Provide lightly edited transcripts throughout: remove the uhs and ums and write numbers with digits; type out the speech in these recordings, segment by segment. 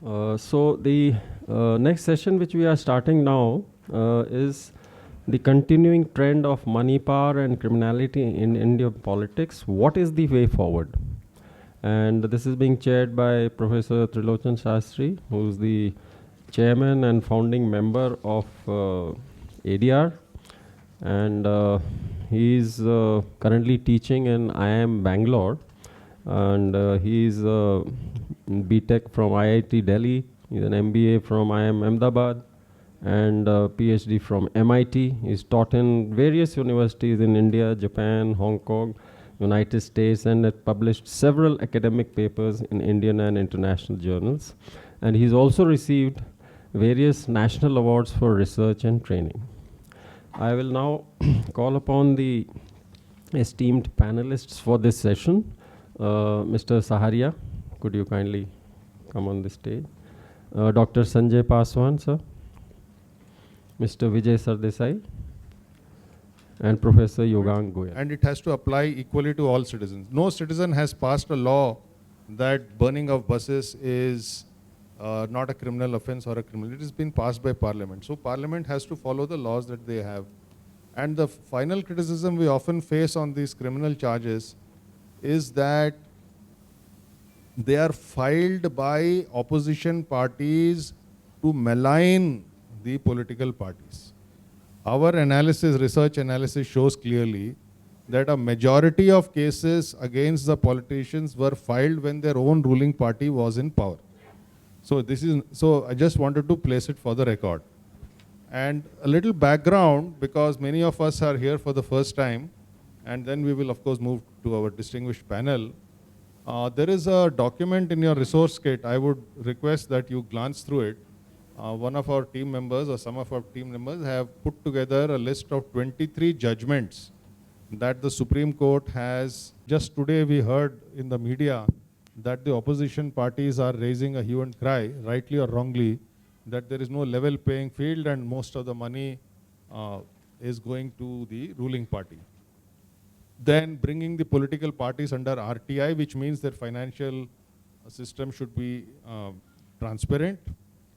So the next session which we are starting now is the continuing trend of money power and criminality in Indian politics. What is the way forward? And this is being chaired by Professor Trilochan Shastri, who is the chairman and founding member of ADR, and he is currently teaching in IIM Bangalore, and he is BTech from IIT Delhi. He's an MBA from IIM Ahmedabad and PhD from MIT. He's taught in various universities in India, Japan, Hong Kong, United States, and has published several academic papers in Indian and international journals. And he's also received various national awards for research and training. I will now call upon the esteemed panelists for this session. Mr. Saharia, could you kindly come on the stage? Dr. Sanjay Paswan, sir. Mr. Vijay Sardesai. And Professor Yogang Goyal. And it has to apply equally to all citizens. No citizen has passed a law that burning of buses is not a criminal offense or a criminal. It has been passed by Parliament. So Parliament has to follow the laws that they have. And the final criticism we often face on these criminal charges is that they are filed by opposition parties to malign the political parties. Our analysis, research analysis shows clearly that a majority of cases against the politicians were filed when their own ruling party was in power. So I just wanted to place it for the record. And a little background, because many of us are here for the first time, and then we will of course move to our distinguished panel. There is a document in your resource kit. I would request that you glance through it. One of our team members or some of our team members have put together a list of 23 judgments that the Supreme Court has. Just today we heard in the media that the opposition parties are raising a hue and cry, rightly or wrongly, that there is no level playing field and most of the money is going to the ruling party. Then bringing the political parties under RTI, which means their financial system should be transparent,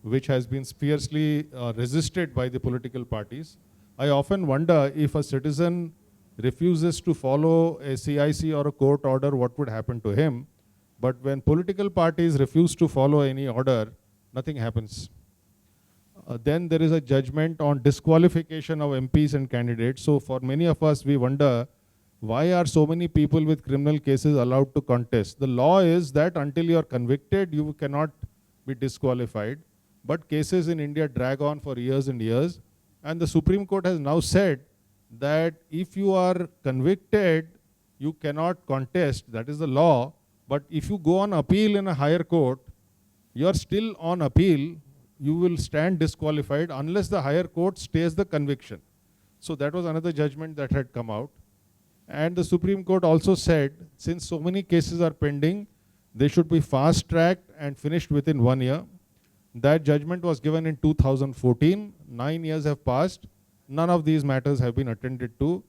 which has been fiercely resisted by the political parties. I often wonder if a citizen refuses to follow a CIC or a court order, what would happen to him? But when political parties refuse to follow any order, nothing happens. Then there is a judgment on disqualification of MPs and candidates. So for many of us, we wonder, why are so many people with criminal cases allowed to contest? The law is that until you are convicted, you cannot be disqualified. But cases in India drag on for years and years. And the Supreme Court has now said that if you are convicted, you cannot contest. That is the law. But if you go on appeal in a higher court, you are still on appeal. You will stand disqualified unless the higher court stays the conviction. So that was another judgment that had come out. And the Supreme Court also said, since so many cases are pending, they should be fast-tracked and finished within 1 year. That judgment was given in 2014. 9 years have passed. None of these matters have been attended to,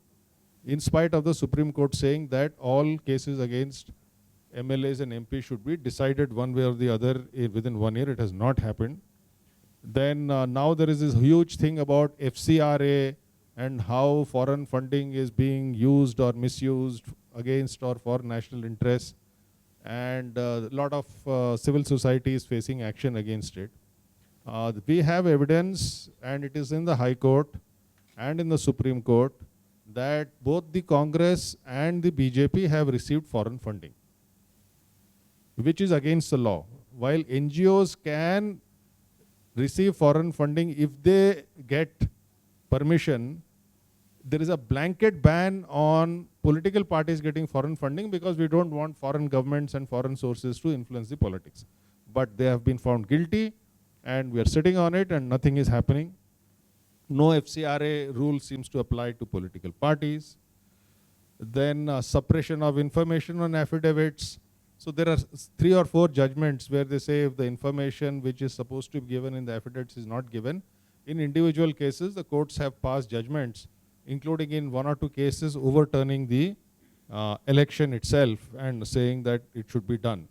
in spite of the Supreme Court saying that all cases against MLAs and MPs should be decided one way or the other within 1 year. It has not happened. Then now there is this huge thing about FCRA and how foreign funding is being used or misused against or for national interests. And a lot of civil society is facing action against it. We have evidence, and it is in the High Court and in the Supreme Court, that both the Congress and the BJP have received foreign funding, which is against the law. While NGOs can receive foreign funding if they get permission, there is a blanket ban on political parties getting foreign funding because we don't want foreign governments and foreign sources to influence the politics. But they have been found guilty and we are sitting on it and nothing is happening. No FCRA rule seems to apply to political parties. Then suppression of information on affidavits. So there are 3 or 4 judgments where they say if the information which is supposed to be given in the affidavits is not given. In individual cases, the courts have passed judgments, including in 1 or 2 cases overturning the election itself and saying that it should be done.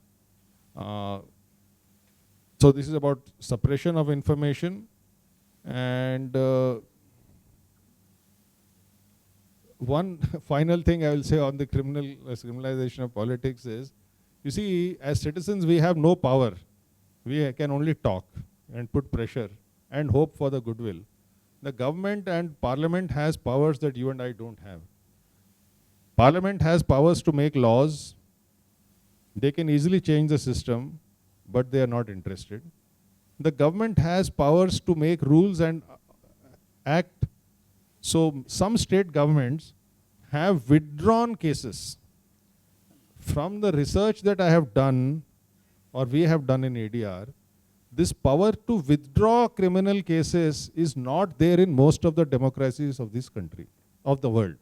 So this is about suppression of information. And one final thing I will say on the criminalization of politics is, you see, as citizens, we have no power. We can only talk and put pressure and hope for the goodwill. The government and parliament has powers that you and I don't have. Parliament has powers to make laws. They can easily change the system, but they are not interested. The government has powers to make rules and act. So some state governments have withdrawn cases. From the research that I have done, or we have done in ADR, this power to withdraw criminal cases is not there in most of the democracies of this country, of the world.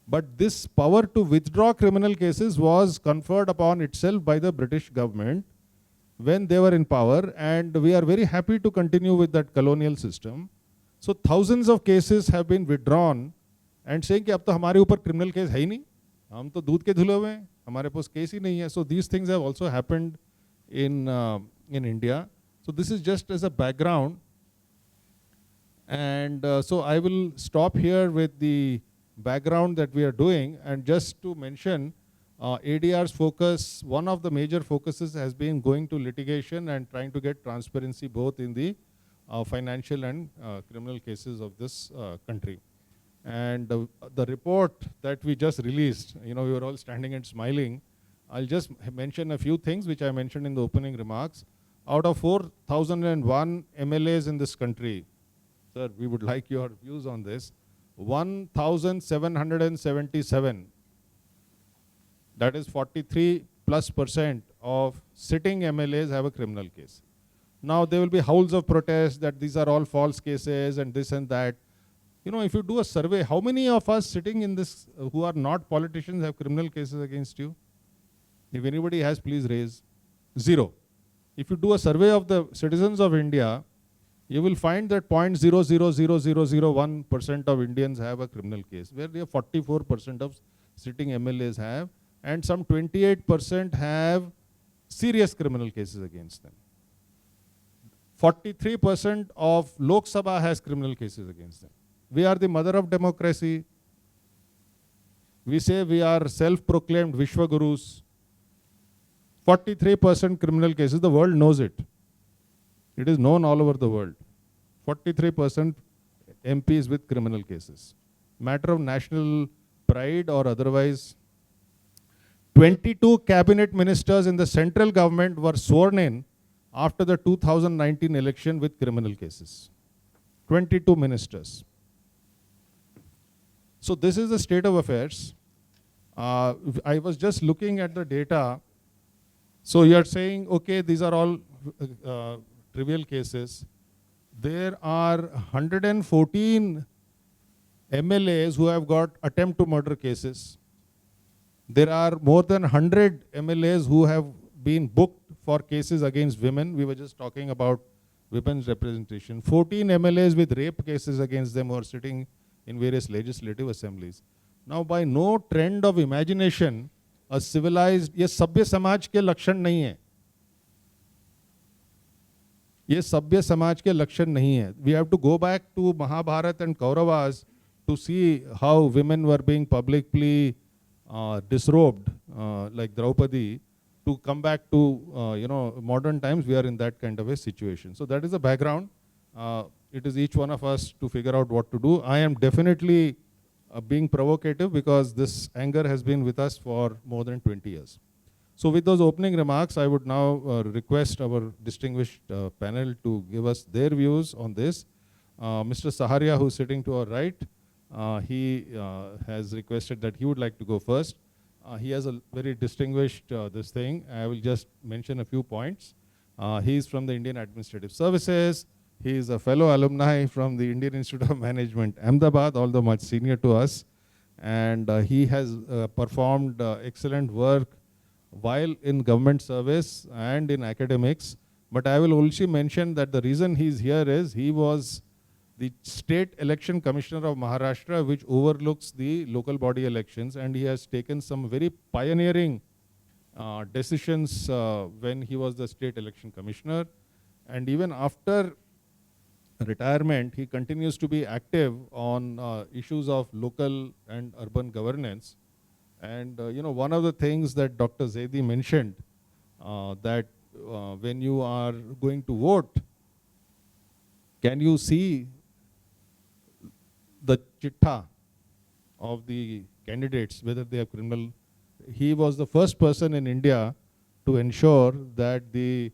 But this power to withdraw criminal cases was conferred upon itself by the British government when they were in power, and we are very happy to continue with that colonial system. So thousands of cases have been withdrawn and saying कि अब तो हमारे ऊपर criminal case है ही नहीं, हम तो दूध के धुले हुए हैं, हमारे पास case ही नहीं है. So these things have also happened in India. So this is just as a background. And so I will stop here with the background that we are doing, and just to mention ADR's focus, one of the major focuses has been going to litigation and trying to get transparency both in the financial and criminal cases of this country. And the report that we just released, you know, we were all standing and smiling. I'll just mention a few things which I mentioned in the opening remarks. Out of 4,001 MLAs in this country, sir, we would like your views on this, 1,777, that is 43+% of sitting MLAs have a criminal case. Now there will be howls of protest that these are all false cases and this and that. You know, if you do a survey, how many of us sitting in this who are not politicians have criminal cases against you? If anybody has, please raise. Zero. If you do a survey of the citizens of India, you will find that 0.000001% of Indians have a criminal case, where they have 44% of sitting MLAs have, and some 28% have serious criminal cases against them. 43% of Lok Sabha has criminal cases against them. We are the mother of democracy. We say we are self-proclaimed Vishwa Gurus. 43% criminal cases, the world knows it. It is known all over the world. 43% MPs with criminal cases. Matter of national pride or otherwise. 22 cabinet ministers in the central government were sworn in after the 2019 election with criminal cases. 22 ministers. So this is the state of affairs. I was just looking at the data. So you are saying, okay, these are all trivial cases. There are 114 MLAs who have got attempt to murder cases. There are more than 100 MLAs who have been booked for cases against women. We were just talking about women's representation. 14 MLAs with rape cases against them who are sitting in various legislative assemblies. Now, by no trend of imagination, a civilized, ये सभ्य समाज के लक्षण नहीं है. ये सभ्य समाज के लक्षण नहीं है. We have to go back to Mahabharata and Kauravas to see how women were being publicly disrobed, like Draupadi, to come back to modern times. We are in that kind of a situation. So that is the background. It is each one of us to figure out what to do. I am definitely being provocative because this anger has been with us for more than 20 years. So with those opening remarks, I would now request our distinguished panel to give us their views on this. Mr. Saharia, who is sitting to our right, he has requested that he would like to go first. He has a very distinguished this thing. I will just mention a few points. He is from the Indian Administrative Services. He is a fellow alumni from the Indian Institute of Management, Ahmedabad, although much senior to us. And he has performed excellent work while in government service and in academics. But I will also mention that the reason he is here is he was the State Election Commissioner of Maharashtra, which overlooks the local body elections, and he has taken some very pioneering decisions when he was the State Election Commissioner. And even after retirement, he continues to be active on issues of local and urban governance. And one of the things that Dr. Zaidi mentioned, that when you are going to vote, can you see the chitta of the candidates, whether they are criminal? He was the first person in India to ensure that the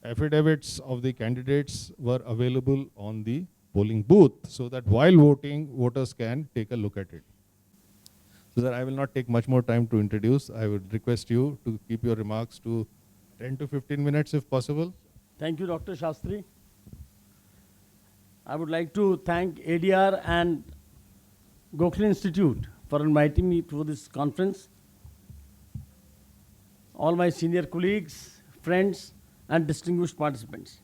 affidavits of the candidates were available on the polling booth, so that while voting, voters can take a look at it. So that I will not take much more time to introduce. I would request you to keep your remarks to 10 to 15 minutes if possible. Thank you, Dr. Shastri. I would like to thank ADR and Gokhale Institute for inviting me to this conference. All my senior colleagues, friends, and distinguished participants.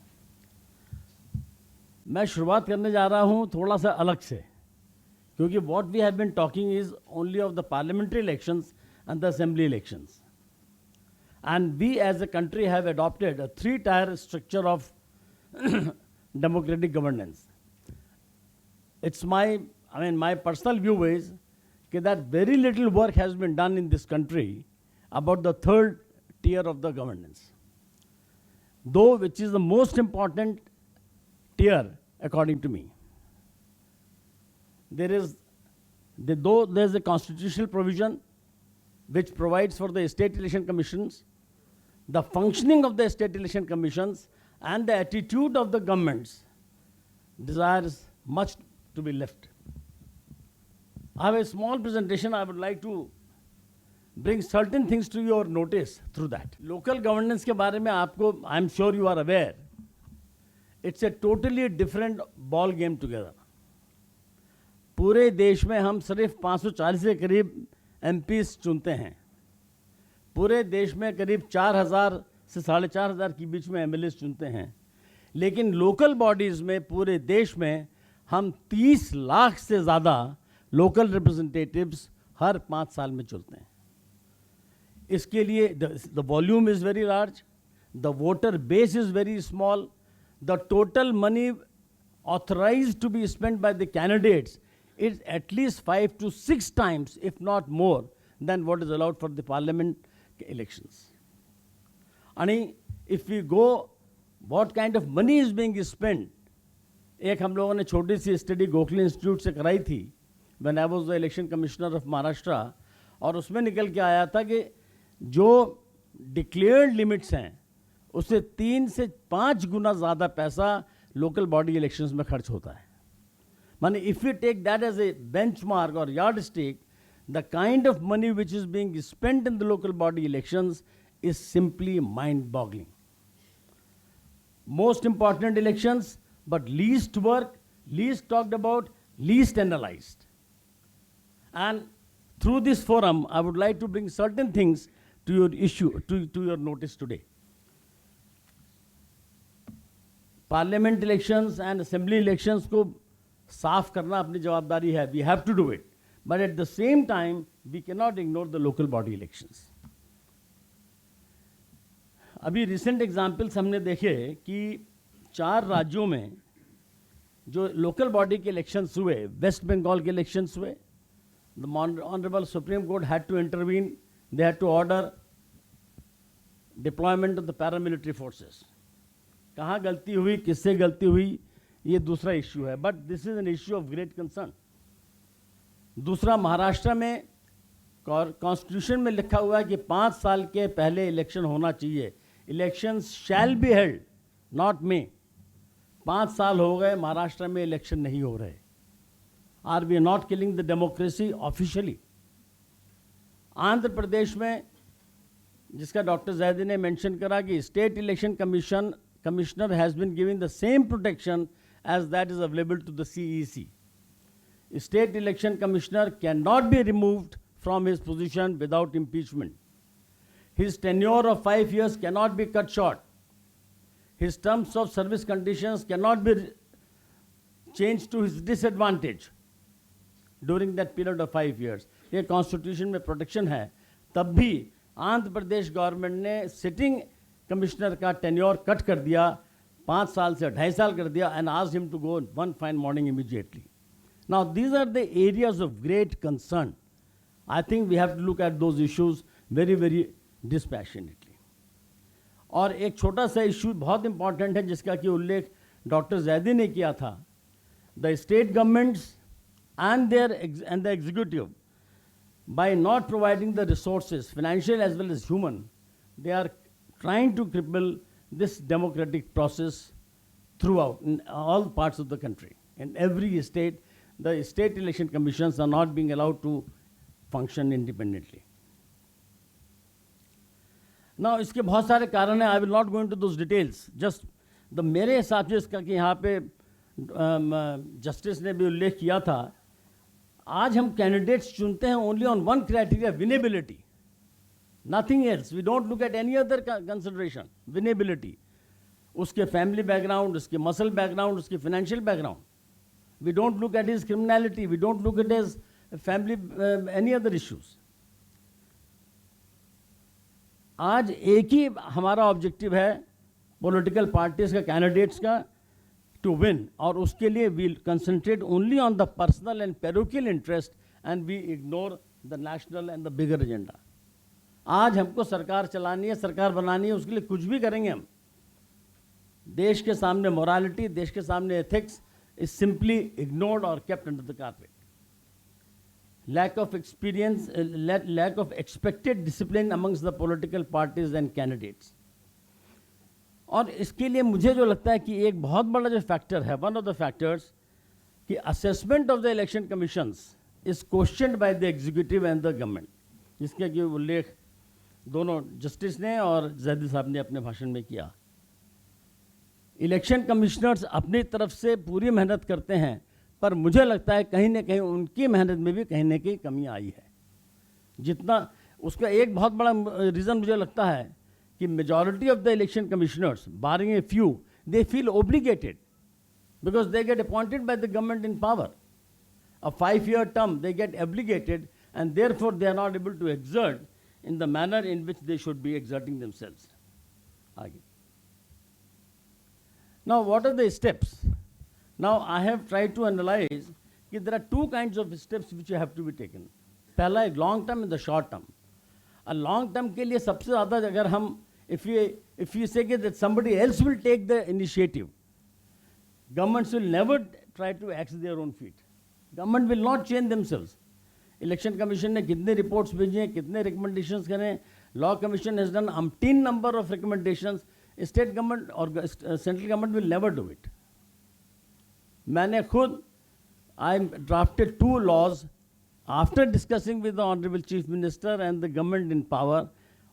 मैं शुरुआत करने जा रहा हूँ थोड़ा सा अलग से, क्योंकि what we have been talking is only of the parliamentary elections and the assembly elections. And we as a country have adopted a three-tier structure of democratic governance. It's my personal view is that very little work has been done in this country about the third tier of the governance, though which is the most important tier according to me. There's a constitutional provision which provides for the state election commissions, the functioning of the state election commissions, and the attitude of the governments desires much to be left. I have a small presentation. I would like to bring certain things to your notice through that. Local governance के बारे में आपको, I'm sure you are aware, it's a totally different ball game together. पूरे देश में हम सिर्फ 540 के करीब MPs चुनते हैं. पूरे देश में करीब 4,000 से 4,500 के बीच में MLAs चुनते हैं. लेकिन लोकल बॉडीज़ में पूरे देश में हम 30 लाख से ज़्यादा लोकल रिप्रेजेंटेटिव्स हर 5 साल में चुनते हैं. इसके लिए the volume is very large, the voter base is very small, the total money authorized to be spent by the candidates is at least 5 to 6 times, if not more, than what is allowed for the parliament elections. And if we go, what kind of money is being spent? एक हम लोगों ने छोटी सी study Gokhale institute से कराई थी when I was the election commissioner of Maharashtra, और उसमें निकल के आया था कि जो डिक्लेयर्ड लिमिट्स हैं उससे 3 से 5 गुना ज़्यादा पैसा लोकल बॉडी इलेक्शंस में खर्च होता है. माने if you take that as a benchmark और yardstick, the kind of money which is being spent in the local body elections is simply mind boggling. Most important elections, but least work, least talked about, least analyzed. And through this forum, I would like to bring certain things to your issue, to your notice today. Parliament elections and assembly elections को साफ करना अपनी जवाबदारी है. We have to do it. But at the same time, we cannot ignore the local body elections. अभी recent examples हमने देखे कि 4 राज्यों में जो लोकल बॉडी के इलेक्शंस हुए, वेस्ट बंगाल के इलेक्शंस हुए, the honourable Supreme Court had to intervene, they had to order deployment of the paramilitary forces. कहाँ गलती हुई, किससे गलती हुई, ये दूसरा इश्यू है, but this is an issue of great concern. दूसरा, महाराष्ट्र में कॉन्स्टिट्यूशन में लिखा हुआ है कि 5 साल के पहले इलेक्शन होना चाहिए. Elections shall be held, not may. 5 साल हो गए, महाराष्ट्र में इलेक्शन नहीं हो रहे. Are we not killing the democracy officially? Andhra Pradesh में, जिसका डॉक्टर जैदी ने मेंशन करा कि state election commissioner has been giving the same protection as that is available to the CEC. State election commissioner cannot be removed from his position without impeachment. His tenure of 5 years cannot be cut short. His terms of service conditions cannot be changed to his disadvantage during that period of 5 years. ये constitution में protection है. तब भी Andhra Pradesh government ने sitting commissioner का tenure cut कर दिया 5 साल से 2.5 साल कर दिया, and asked him to go one fine morning immediately. Now, these are the areas of great concern. I think we have to look at those issues very, very dispassionately. और एक छोटा सा इशू बहुत इंपॉर्टेंट है जिसका कि उल्लेख doctor Zaidi ने किया था. The state governments and the executive, by not providing the resources, financial as well as human, they are trying to cripple this democratic process throughout in all parts of the country. In every state, the state election commissions are not being allowed to function independently. Now, इसके बहुत सारे कारण हैं. I will not go into those details. Just the मेरे हिसाब से इसका कि यहाँ पे जस्टिस ने भी उल्लेख किया था, आज हम कैंडिडेट्स चुनते हैं only on one criteria, winnability, nothing else. We don't look at any other consideration. Winnability, उसके फैमिली बैकग्राउंड, उसके मसल बैकग्राउंड, उसके financial background. We don't look at his criminality, we don't look at his family any other issues. आज एक ही हमारा objective है political parties का, candidates का, to win, और उसके लिए we'll concentrate only on the personal and parochial interest and we ignore the national and the bigger agenda. आज हमको सरकार चलानी है, सरकार बनानी है, उसके लिए कुछ भी करेंगे हम. देश के सामने morality, देश के सामने ethics is simply ignored or kept under the carpet. Lack of experience, lack of expected discipline amongst the political parties and candidates. और इसके लिए मुझे जो लगता है कि एक बहुत बड़ा जो फैक्टर है, वन ऑफ द फैक्टर्स, कि assessment of the election commissions is questioned by the executive and the government, जिसका कि उल्लेख दोनों जस्टिस ने और जैदी साहब ने अपने भाषण में किया. इलेक्शन कमिश्नर्स अपनी तरफ से पूरी मेहनत करते हैं, पर मुझे लगता है कहीं ना कहीं उनकी मेहनत में भी कहीं ना कहीं कमी आई है. जितना उसका एक बहुत बड़ा रीज़न मुझे लगता है कि majority of the election commissioners, barring a few, they feel obligated because they get appointed by the government in power. A 5-year term, they get obligated, and therefore they are not able to exert in the manner in which they should be exerting themselves. Now, what are the steps? Now, I have tried to analyze that there are two kinds of steps which have to be taken. पहला एक long term and the short term. A long term के लिए सबसे ज़्यादा अगर हम if you say that somebody else will take the initiative, governments will never try to act their own feet. Government will not change themselves. Election Commission ने कितने reports भेजे हैं, कितने recommendations करें. Law Commission has done umpteen number of recommendations. State government or central government will never do it. मैंने खुद I drafted 2 laws after discussing with the Honorable Chief Minister and the government in power.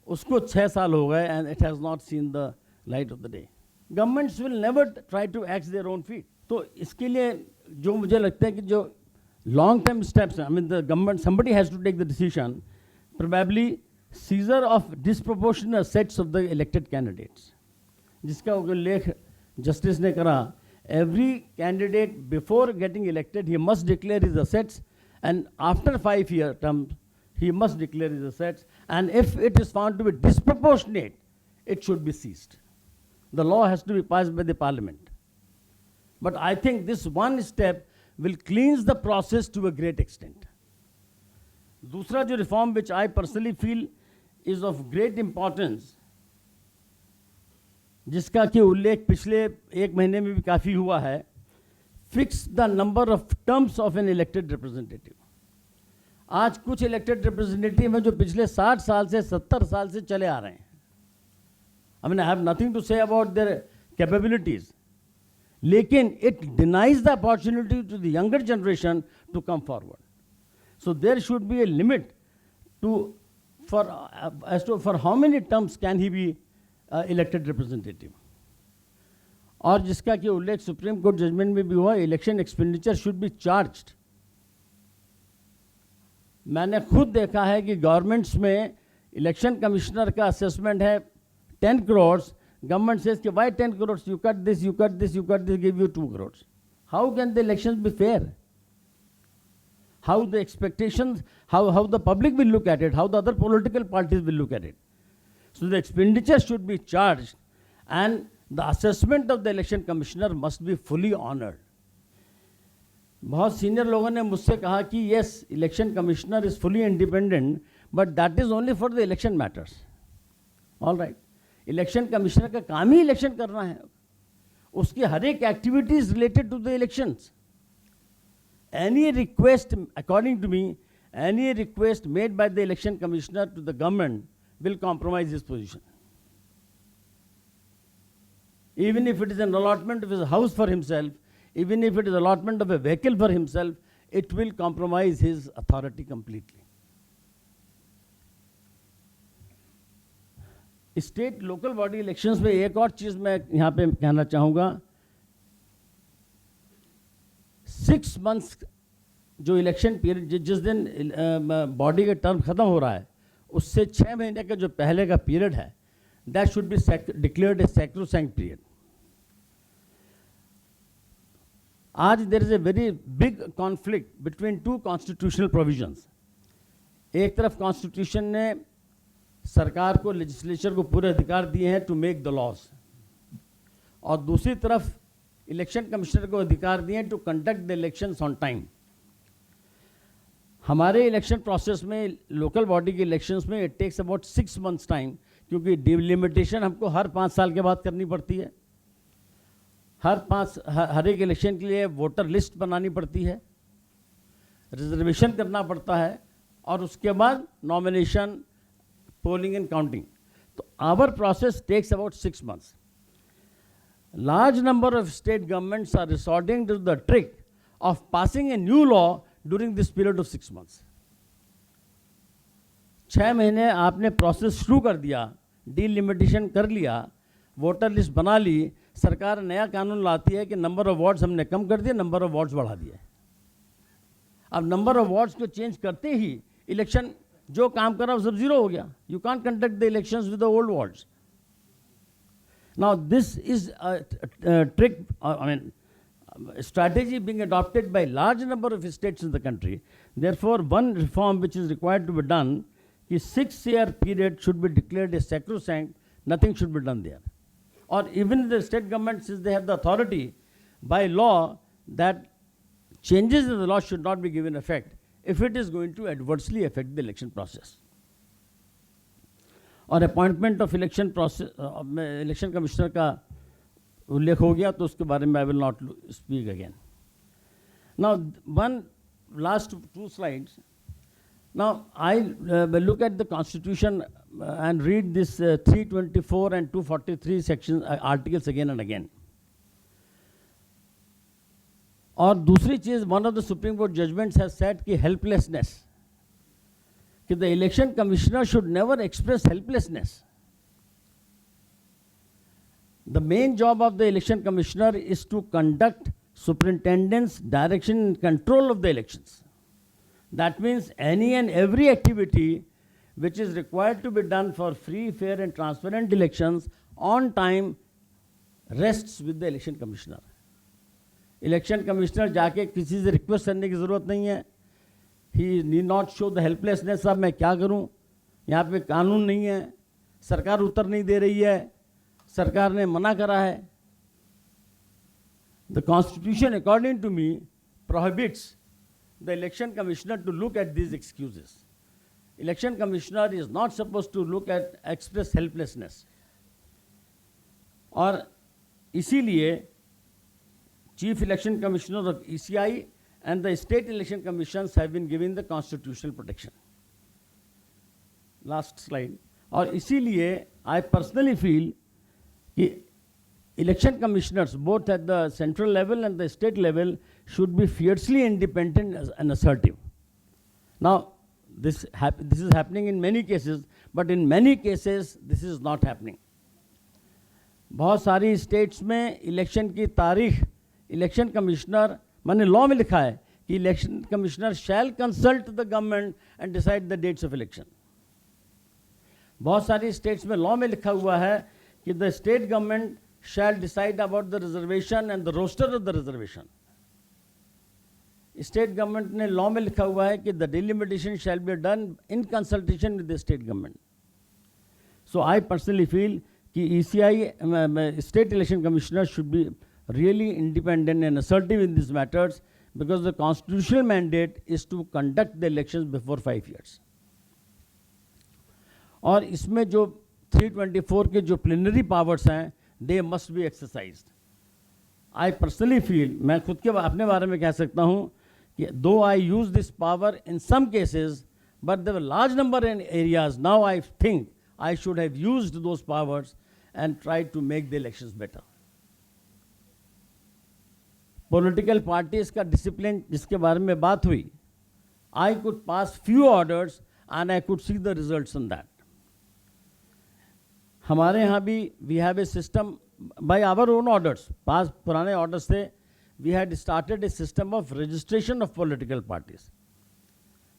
उसको 6 साल हो गए and it has not seen the light of the day. Governments will never try to act their own feet. तो इसके लिए जो मुझे लगता है कि जो long term steps, I mean the government, somebody has to take the decision, probably seizure of disproportionate sets of the elected candidates. जिसका उल्लेख justice ने करा, every candidate before getting elected, he must declare his assets, and after 5-year term, he must declare his assets, and if it is found to be disproportionate, it should be seized. The law has to be passed by the parliament. But I think this one step will cleanse the process to a great extent. दूसरा जो reform which I personally feel is of great importance, जिसका कि उल्लेख पिछले 1 महीने में भी काफ़ी हुआ है, fix the number of terms of an elected representative. आज कुछ elected representative हैं जो पिछले 60 साल से 70 साल से चले आ रहे हैं. I mean, I have nothing to say about their capabilities. लेकिन it denies the opportunity to the younger generation to come forward. So there should be a limit to for how many terms can he be elected representative. और जिसका कि उल्लेख supreme court judgement में भी हुआ, election expenditure should be charged. मैंने खुद देखा है कि गवर्नमेंट्स में इलेक्शन कमिश्नर का असेसमेंट है 10 crores. Government says, why 10 crores? You cut this, you cut this, you cut this, give you 2 crores. How can the elections be fair? How the expectations, how the public will look at it, how the other political parties will look at it. So the expenditure should be charged, and The assessment of the election commissioner must be fully honored. बहुत senior लोगों ने मुझसे कहा कि yes, election commissioner is fully independent, but that is only for the election matters. All right. Election commissioner का काम ही election करना है. उसकी हर एक activity is related to the elections. Any request, according to me, any request made by the election commissioner to the government will compromise his position. Even if it is an allotment of his house for himself, even if it is allotment of a vehicle for himself, it will compromise his authority completely. State local body elections में एक और चीज़ मैं यहाँ पे कहना चाहूँगा, 6 months जो election period, जिस दिन बॉडी का टर्म ख़त्म हो रहा है, उससे 6 महीने का जो पहले का पीरियड है, that should be declared a sacrosanct period. आज there is a very big conflict between 2 constitutional provisions. एक तरफ कॉन्स्टिट्यूशन ने सरकार को, लेजिस्लेचर को पूरे अधिकार दिए हैं टू मेक द लॉज, और दूसरी तरफ इलेक्शन कमिश्नर को अधिकार दिए हैं to conduct the elections on time. हमारे इलेक्शन प्रोसेस में, लोकल बॉडी के इलेक्शंस में, it takes about 6 months time, क्योंकि डिलिमिटेशन हमको हर 5 साल के बाद करनी पड़ती है. हर एक इलेक्शन के लिए वोटर लिस्ट बनानी पड़ती है, रिजर्वेशन करना पड़ता है, और उसके बाद नॉमिनेशन, पोलिंग एंड काउंटिंग. तो our process takes about 6 months. Large number of state governments are resorting to the trick of passing a new law during this period of 6 months. 6 महीने आपने प्रोसेस शुरू कर दिया, डिलिमिटेशन कर लिया, voter list बना ली, सरकार नया कानून लाती है कि नंबर ऑफ वार्ड्स हमने कम कर दिए, नंबर ऑफ वार्ड्स बढ़ा दिए. अब नंबर ऑफ वार्ड्स को चेंज करते ही इलेक्शन जो काम कर रहा है वो सब जीरो हो गया. You can't conduct the elections with the old wards. Now this is a trick, strategy being adopted by large number of states in the country. Therefore, one reform which is required to be done is 6-year period should be declared as sacrosanct. Nothing should be done there. Or even the state government, since they have the authority by law, that changes in the law should not be given effect if it is going to adversely affect the election process. और appointment of election process, election commissioner का उल्लेख हो गया, तो उसके बारे में I will not speak again. Now one last 2 slides. Now I look at the constitution and read this 324 and 243 sections, articles again and again. और दूसरी चीज़, one of the Supreme Court judgments has said कि helplessness, कि the election commissioner should never express helplessness. The main job of the election commissioner is to conduct superintendence, direction and control of the elections. That means any and every activity which is required to be done for free, fair and transparent elections on time rests with the election commissioner. Election commissioner जाके किसी से request करने की ज़रूरत नहीं है. He need not show the helplessness. अब मैं क्या करूं, यहाँ पे कानून नहीं है, सरकार उत्तर नहीं दे रही है, सरकार ने मना करा है. The constitution, according to me, prohibits the election commissioner to look at these excuses. Election commissioner is not supposed to look at express helplessness. और इसीलिए Chief Election Commissioner of ECI and the state election commissions have been given the constitutional protection. Last slide. और इसीलिए I personally feel कि election commissioners, both at the central level and the state level, should be fiercely independent and assertive. Now, this is happening in many cases, but in many cases this is not happening. बहुत सारी states में election की तारीख election commissioner, मैंने law में लिखा है कि election commissioner shall consult the government and decide the dates of election. बहुत सारी स्टेट्स में लॉ में लिखा हुआ है कि the state government shall decide about the reservation and the roster of the reservation. State government ने लॉ में लिखा हुआ है कि the delimitation shall be done in consultation with the state government. So I personally feel कि ECI, State Election Commissioner, should be really independent and assertive in these matters, because the constitutional mandate is to conduct the elections before 5 years. और इसमें जो 324 के जो plenary powers हैं, they must be exercised. I personally feel, मैं खुद के अपने बारे में कह सकता हूँ कि though I use this power in some cases, but there were large number in areas, now I think I should have used those powers and tried to make the elections better. Political parties का discipline जिसके बारे में बात हुई, I could pass few orders and I could see the results on that. हमारे यहाँ भी we have a system by our own orders, पास पुराने orders थे, we had started a system of registration of political parties.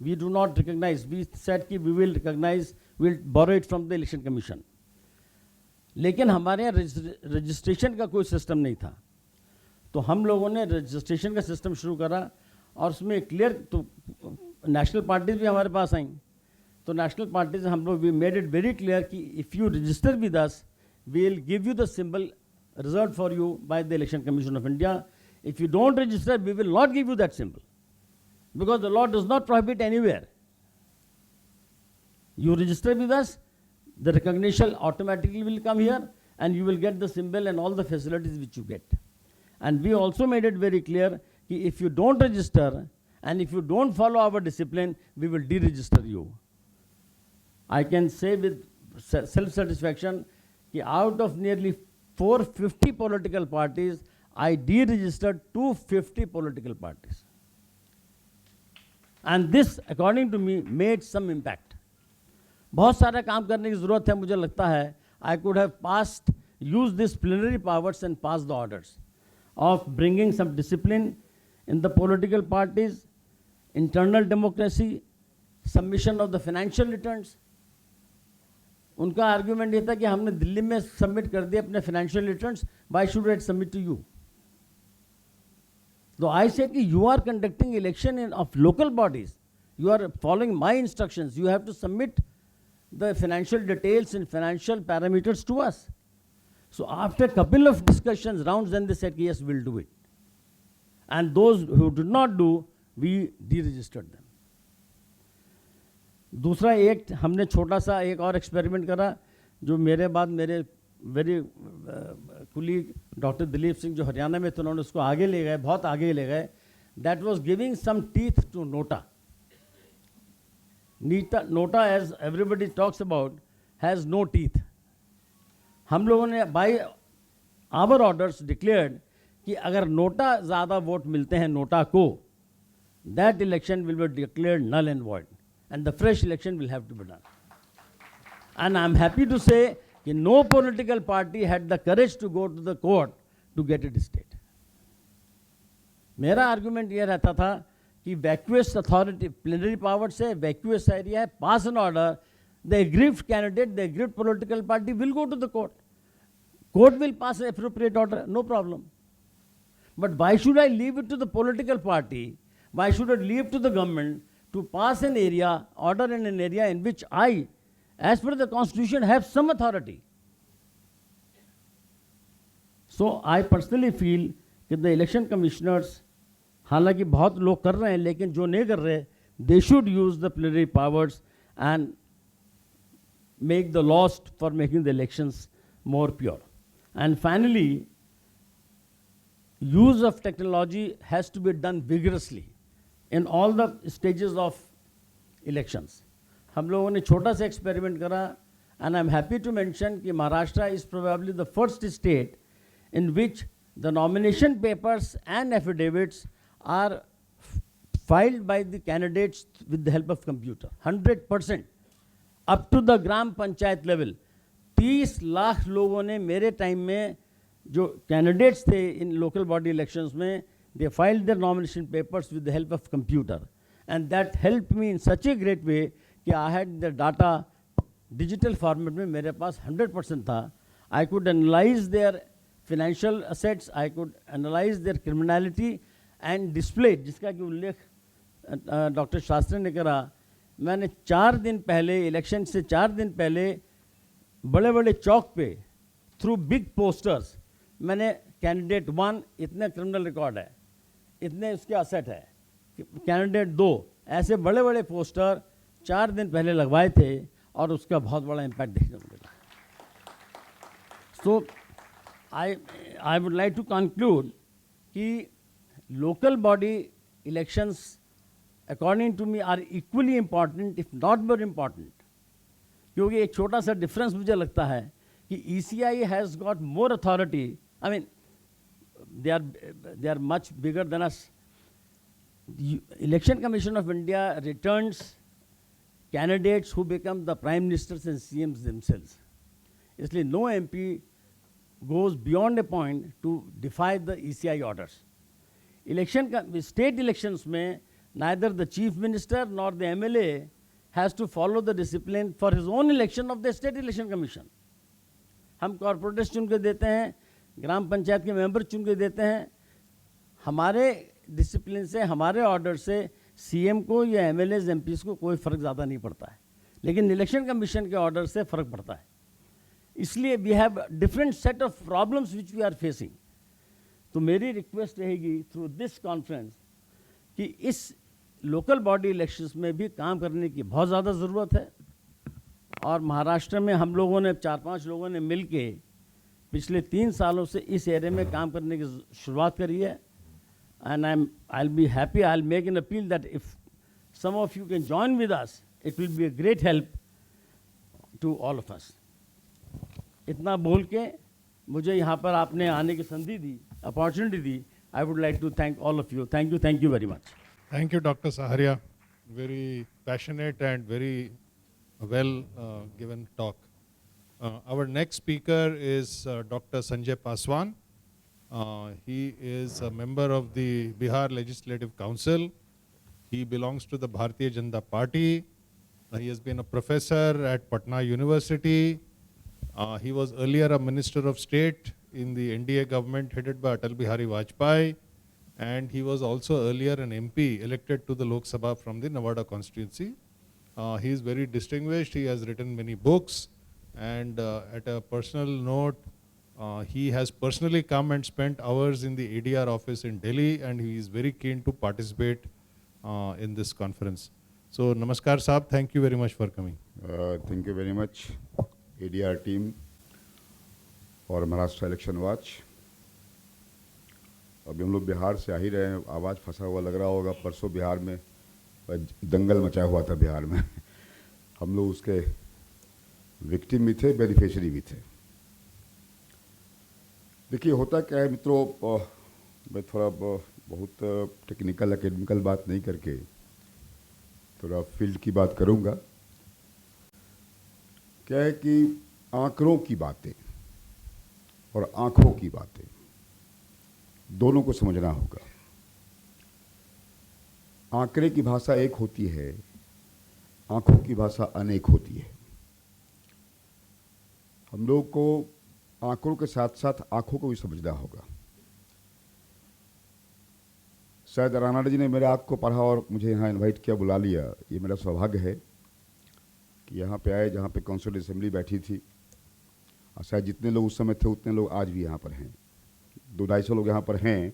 We do not recognize, we said कि we will recognize, we will borrow it from the election commission. लेकिन हमारे यहाँ registration का कोई system नहीं था, तो हम लोगों ने रजिस्ट्रेशन का सिस्टम शुरू करा, और उसमें क्लियर, तो नेशनल पार्टीज भी हमारे पास आई, तो नेशनल पार्टीज हम लोग we made it very clear कि if you register with us we will give you the symbol reserve for you by the election commission of India. If you don't register, we will not give you that symbol, because the law does not prohibit anywhere. You register with us, the recognition automatically will come here, and you will get the symbol and all the facilities which you get. And we also made it very clear that if you don't register and if you don't follow our discipline, we will deregister you. I can say with self-satisfaction that out of nearly 450 political parties, I deregistered 250 political parties. And this, according to me, made some impact. बहुत सारा काम करने की ज़रूरत है, मुझे लगता है. I could have passed, used these plenary powers and passed the orders of bringing some discipline in the political parties, internal democracy, submission of the financial returns. उनका आर्ग्यूमेंट ये था कि हमने दिल्ली में सबमिट कर दिए अपने financial returns, why should I submit to you? So I said that you are conducting election of local bodies. You are following my instructions. You have to submit the financial details and financial parameters to us. So after a couple of discussions, rounds, then they said, yes, we'll do it. And those who did not do, we deregistered them. दूसरा एक हमने छोटा सा एक और experiment करा, जो मेरे बाद मेरे very colleague doctor Dilip Singh जो हरियाणा में थे, उन्होंने उसको आगे ले गए, बहुत आगे ले गए. That was giving some teeth to NOTA. NOTA as everybody talks about has no teeth. हम लोगों ने बाय आवर ऑर्डर्स डिक्लेयर्ड कि अगर नोटा ज़्यादा वोट मिलते हैं नोटा को, that election will be declared null and void and the fresh election will have to be done. And I'm happy to say that no political party had the courage to go to the court to get it stayed. मेरा argument ये रहता था कि वैक्यूअस authority plenary power से vacuous area है, pass an order, the aggrieved candidate, the aggrieved political party will go to the court. Court will pass appropriate order, no problem. But why should I leave it to the political party? Why should I leave to the government to pass an area, order in an area in which I, as per the constitution, have some authority? So I personally feel that the election commissioners, हालांकि बहुत लोग कर रहे हैं, लेकिन जो नहीं कर रहे, they should use the plenary powers and make the laws for making the elections more pure. And finally, use of technology has to be done vigorously in all the stages of elections. हम लोगों ने छोटा सा experiment करा, and I'm happy to mention कि Maharashtra is probably the first state in which the nomination papers and affidavits are filed by the candidates with the help of computer. 100% up to the gram panchayat level. 30 lakh लोगों ने मेरे time में जो candidates थे इन local body elections में, they filed their nomination papers with the help of computer, and that helped me in such a great way कि I had the data digital format में मेरे पास 100% था. I could analyze their financial assets, I could analyze their criminality and display, जिसका कि उल्लेख doctor Shastri ने करा. मैंने 4 दिन पहले, इलेक्शन से 4 दिन पहले बड़े बड़े चौक पे थ्रू बिग पोस्टर्स, मैंने कैंडिडेट 1 इतने क्रिमिनल रिकॉर्ड है, इतने उसके असेट है, कैंडिडेट 2, ऐसे बड़े बड़े पोस्टर 4 दिन पहले लगवाए थे और उसका बहुत बड़ा इम्पैक्ट देखने को मिला. So I would like to conclude कि local body elections according to me are equally important if not more important. क्योंकि एक छोटा सा डिफरेंस मुझे लगता है कि ECI has got more authority. I mean they are much bigger than us. Election Commission of India returns candidates who become the prime ministers and CMs themselves. इसलिए no MP goes beyond a point to defy the ECI orders. State elections में neither the chief minister nor the MLA has to follow the discipline for his own election of the state election commission. हम corporators चुन के देते हैं, ग्राम पंचायत के member चुन के देते हैं. हमारे डिसिप्लिन से, हमारे ऑर्डर से CM को या MLAs MPs को कोई फ़र्क ज़्यादा नहीं पड़ता है, लेकिन इलेक्शन कमीशन के ऑर्डर से फ़र्क पड़ता है. इसलिए we have different set of problems which we are facing. तो मेरी रिक्वेस्ट रहेगी थ्रू दिस कॉन्फ्रेंस कि इस लोकल बॉडी इलेक्शंस में भी काम करने की बहुत ज़्यादा ज़रूरत है. और महाराष्ट्र में हम लोगों ने 4-5 लोगों ने मिल के पिछले 3 सालों से इस एरिया में काम करने की शुरुआत करी है. And I'll be happy, I'll make an appeal that if some of you can join with us, it will be a great help to all of us. इतना बोल के मुझे यहाँ पर आपने आने की संधि दी, अपॉर्चुनिटी दी. I would like to thank all of you. Thank you very much. Thank you, Dr. Saharia. Very passionate and very well given talk. Our next speaker is Dr. Sanjay Paswan. He is a member of the Bihar Legislative Council. He belongs to the Bharatiya Janata Party. He has been a professor at Patna University. He was earlier a Minister of State in the NDA government headed by Atal Bihari Vajpayee. And he was also earlier an MP elected to the Lok Sabha from the Nevada constituency. He is very distinguished. He has written many books. And at a personal note, he has personally come and spent hours in the ADR office in Delhi, and he is very keen to participate in this conference. So, Namaskar Saab, thank you very much for coming. Thank you very much, ADR team और Maharashtra election watch. अभी हम लोग बिहार से आ ही रहे हैं, आवाज़ फंसा हुआ लग रहा होगा. परसों बिहार में दंगल मचाया हुआ था बिहार में. हम लोग उसके विक्टिम भी थे, बेनिफिशियरी भी थे. देखिए होता क्या है मित्रों, मैं थोड़ा बहुत टेक्निकल एकेडमिकल बात नहीं करके थोड़ा फील्ड की बात करूंगा. क्या है कि आंकड़ों की बातें और आंखों की बातें दोनों को समझना होगा. आंकड़े की भाषा एक होती है, आंखों की भाषा अनेक होती है. हम लोग को आंकड़ों के साथ साथ आंखों को भी समझना होगा. शायद राणा जी ने मेरे आंख को पढ़ा और मुझे यहाँ इनवाइट किया, बुला लिया. ये मेरा सौभाग्य है कि यहाँ पे आए जहाँ पे कॉन्स्टिट्यूएंट असेंबली बैठी थी. और शायद जितने लोग उस समय थे उतने लोग आज भी यहाँ पर हैं. 200-250 लोग यहाँ पर हैं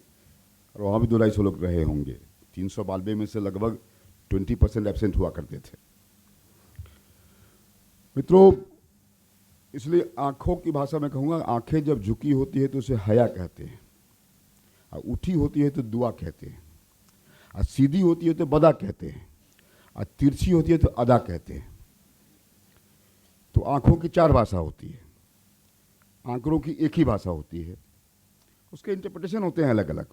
और वहाँ भी 200-250 लोग रहे होंगे. 392 में से लगभग 20% एब्सेंट हुआ करते थे. मित्रों, इसलिए आंखों की भाषा में कहूँगा, आंखें जब झुकी होती है तो उसे हया कहते हैं, और उठी होती है तो दुआ कहते हैं, और सीधी होती है तो बदा कहते हैं, और तिरछी होती है तो अदा कहते हैं. तो आंखों की 4 भाषा होती है, आंकड़ों की एक ही भाषा होती है. उसके इंटरप्रिटेशन होते हैं अलग अलग.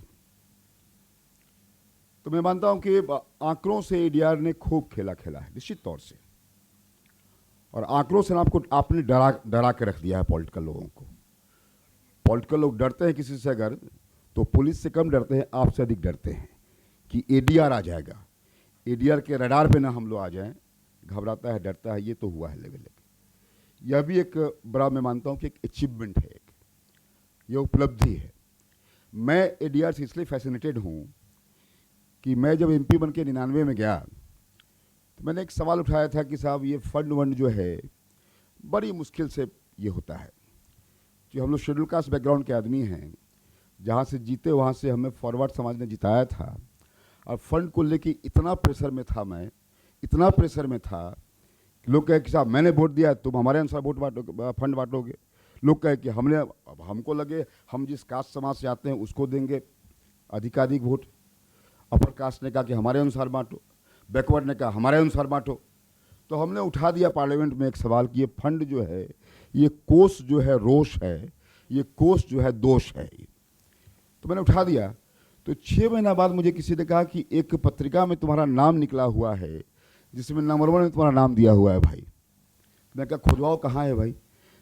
तो मैं मानता हूं कि आंकड़ों से ADR ने खूब खेला है निश्चित तौर से. और आंकड़ों से आपने डरा के रख दिया है पॉलिटिकल लोगों को. पॉलिटिकल लोग डरते हैं किसी से अगर, तो पुलिस से कम डरते हैं, आपसे अधिक डरते हैं कि ADR आ जाएगा, ADR के रडार पे ना हम लोग आ जाएं. घबराता है, डरता है. ये तो हुआ है लेवल. यह भी एक बड़ा, मैं मानता हूं कि एक अचीवमेंट है, ये उपलब्धि है. मैं ADR से इसलिए फैसिनेटेड हूं कि मैं जब MP बन के 99 में गया तो मैंने एक सवाल उठाया था कि साहब ये फंड जो है बड़ी मुश्किल से ये होता है. कि हम लोग शेड्यूल कास्ट बैकग्राउंड के आदमी हैं, जहाँ से जीते वहाँ से हमें फॉरवर्ड समाज ने जिताया था, और फंड को लेके इतना प्रेशर में था, मैं इतना प्रेशर में था कि लोग कहे कि साहब मैंने वोट दिया, तुम हमारे अनुसार वोट बांटोगे, फंड बांटोगे। लोग कहे कि हमको लगे हम जिस कास्ट समाज से आते हैं उसको देंगे अधिकाधिक वोट। अपर कास्ट ने कहा कि हमारे अनुसार बांटो, बैकवर्ड ने कहा हमारे अनुसार बांटो। तो हमने उठा दिया पार्लियामेंट में एक सवाल कि ये फंड जो है, ये कोष जो है रोष है, ये कोष जो है दोष है। तो मैंने उठा दिया। तो 6 महीना बाद मुझे किसी ने कहा कि एक पत्रिका में तुम्हारा नाम निकला हुआ है जिसमें नंबर 1 में तुम्हारा नाम दिया हुआ है भाई। मैं कहा खुदवाओ कहाँ है भाई।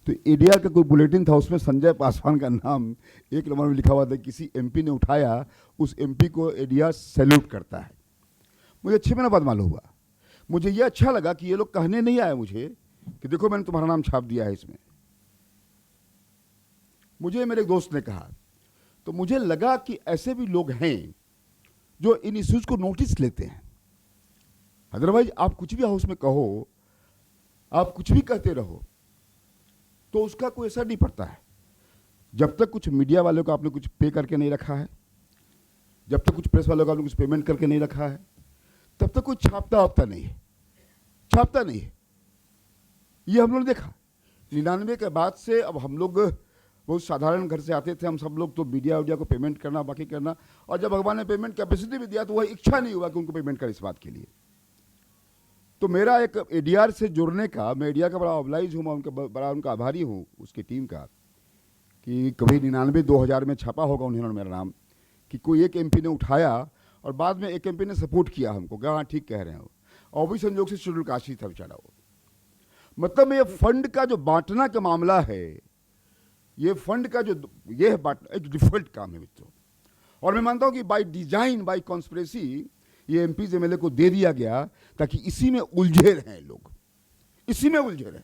तो एडीआर का कोई बुलेटिन था, उसमें संजय पासवान का नाम 1 नंबर में लिखा हुआ था। किसी एमपी ने उठाया, उस एमपी को एडीआर सैल्यूट करता है। मुझे 6 महीना बाद मालूम हुआ। मुझे ये अच्छा लगा कि ये लोग कहने नहीं आए मुझे कि देखो मैंने तुम्हारा नाम छाप दिया है इसमें। मुझे मेरे दोस्त ने कहा, तो मुझे लगा कि ऐसे भी लोग हैं जो इन इश्यूज को नोटिस लेते हैं। अदरवाइज आप कुछ भी हाउस में कहो, आप कुछ भी कहते रहो, तो उसका कोई असर नहीं पड़ता है। जब तक कुछ मीडिया वालों को आपने कुछ पे करके नहीं रखा है, जब तक कुछ प्रेस वालों को आपने कुछ पेमेंट करके नहीं रखा है, तब तक कोई छापता वापता नहीं है, छापता नहीं है। ये हम लोगों ने देखा 99 के बाद से। अब हम लोग बहुत साधारण घर से आते थे, हम सब लोग तो मीडिया को पेमेंट करना, बाकी करना। और जब भगवान ने पेमेंट कैपेसिटी भी दिया तो वह इच्छा नहीं हुआ कि उनको पेमेंट करें इस बात के लिए। तो मेरा एक एडीआर से जुड़ने का, मैं एडीआर का बड़ा ऑब्लाइज हूँ, मैं बड़ा उनका आभारी हूँ उसकी टीम का, कि कभी 99-2000 में छापा होगा उन्होंने मेरा नाम, कि कोई एक एमपी ने उठाया और बाद में एक एमपी ने सपोर्ट किया हमको, हाँ ठीक कह रहे हैं। और भी संयोग से शेड्यूल कास्ट ही था बेचारा वो। मतलब ये फंड का जो बांटना का मामला है, ये फंड का जो ये है बांटना, एक डिफॉल्ट काम है मित्रों। और मैं मानता हूँ कि बाय डिजाइन, बाय कॉन्स्पिरेसी ये एमपीज एमएलए को दे दिया गया ताकि इसी में उलझे रहें लोग, इसी में उलझे रहें।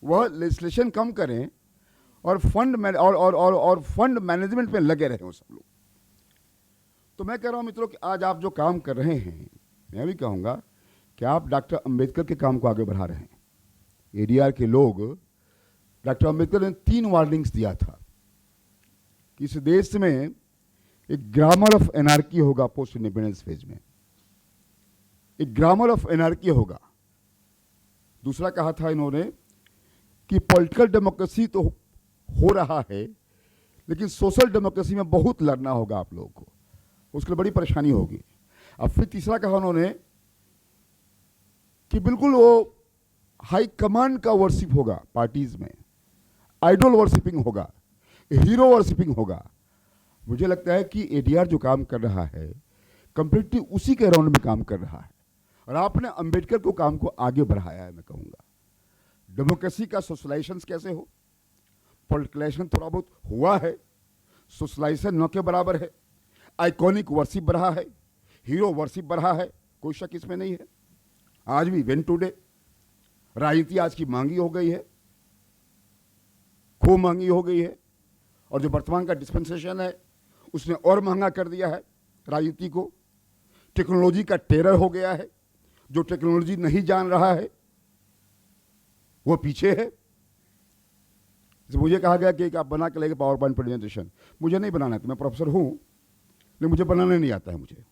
वह लेजिस्लेशन कम करें और फंड मैनेजमेंट में लगे रहें वो सब लोग। तो मैं कह रहा हूं मित्रों कि आज आप जो काम कर रहे हैं, मैं भी कहूंगा कि आप डॉक्टर अंबेडकर के काम को आगे बढ़ा रहे हैं। एडीआर के लोग, डॉक्टर अंबेडकर ने 3 वार्निंग्स दिया था कि इस देश में एक ग्रामर ऑफ एनार्की होगा पोस्ट इंडिपेंडेंस फेज में, एक ग्रामर ऑफ एनार्की होगा। दूसरा कहा था इन्होंने कि पॉलिटिकल डेमोक्रेसी तो हो रहा है, लेकिन सोशल डेमोक्रेसी में बहुत लड़ना होगा आप लोगों को, उसके लिए बड़ी परेशानी होगी। अब फिर तीसरा कहा उन्होंने कि बिल्कुल वो हाई कमांड का वर्शिप होगा पार्टीज में, आइडल वर्शिपिंग होगा, हीरो वर्शिपिंग होगा। मुझे लगता है कि एडीआर जो काम कर रहा है कंप्लीटली उसी के राउंड में काम कर रहा है, और आपने अंबेडकर को काम को आगे बढ़ाया है। मैं कहूँगा डेमोक्रेसी का सोशलाइजेशन कैसे हो, पॉलिटिकलाइजेशन थोड़ा बहुत हुआ है, सोशलाइजेशन न के बराबर है, आइकॉनिक वर्शिप बढ़ा है, हीरो वर्शिप बढ़ा है, कोई शक इसमें नहीं है। आज भी इवेंट टुडे, राजनीति आज की महंगी हो गई है, खूब महंगी हो गई है, और जो वर्तमान का डिस्पेंसेशन है उसने और महंगा कर दिया है राजनीति को। टेक्नोलॉजी का टेरर हो गया है, जो टेक्नोलॉजी नहीं जान रहा है वो पीछे है। मुझे कहा गया कि आप बना के लेके पावर पॉइंट प्रेजेंटेशन, मुझे नहीं बनाना था, मैं प्रोफेसर हूँ लेकिन मुझे बनाने नहीं आता है मुझे,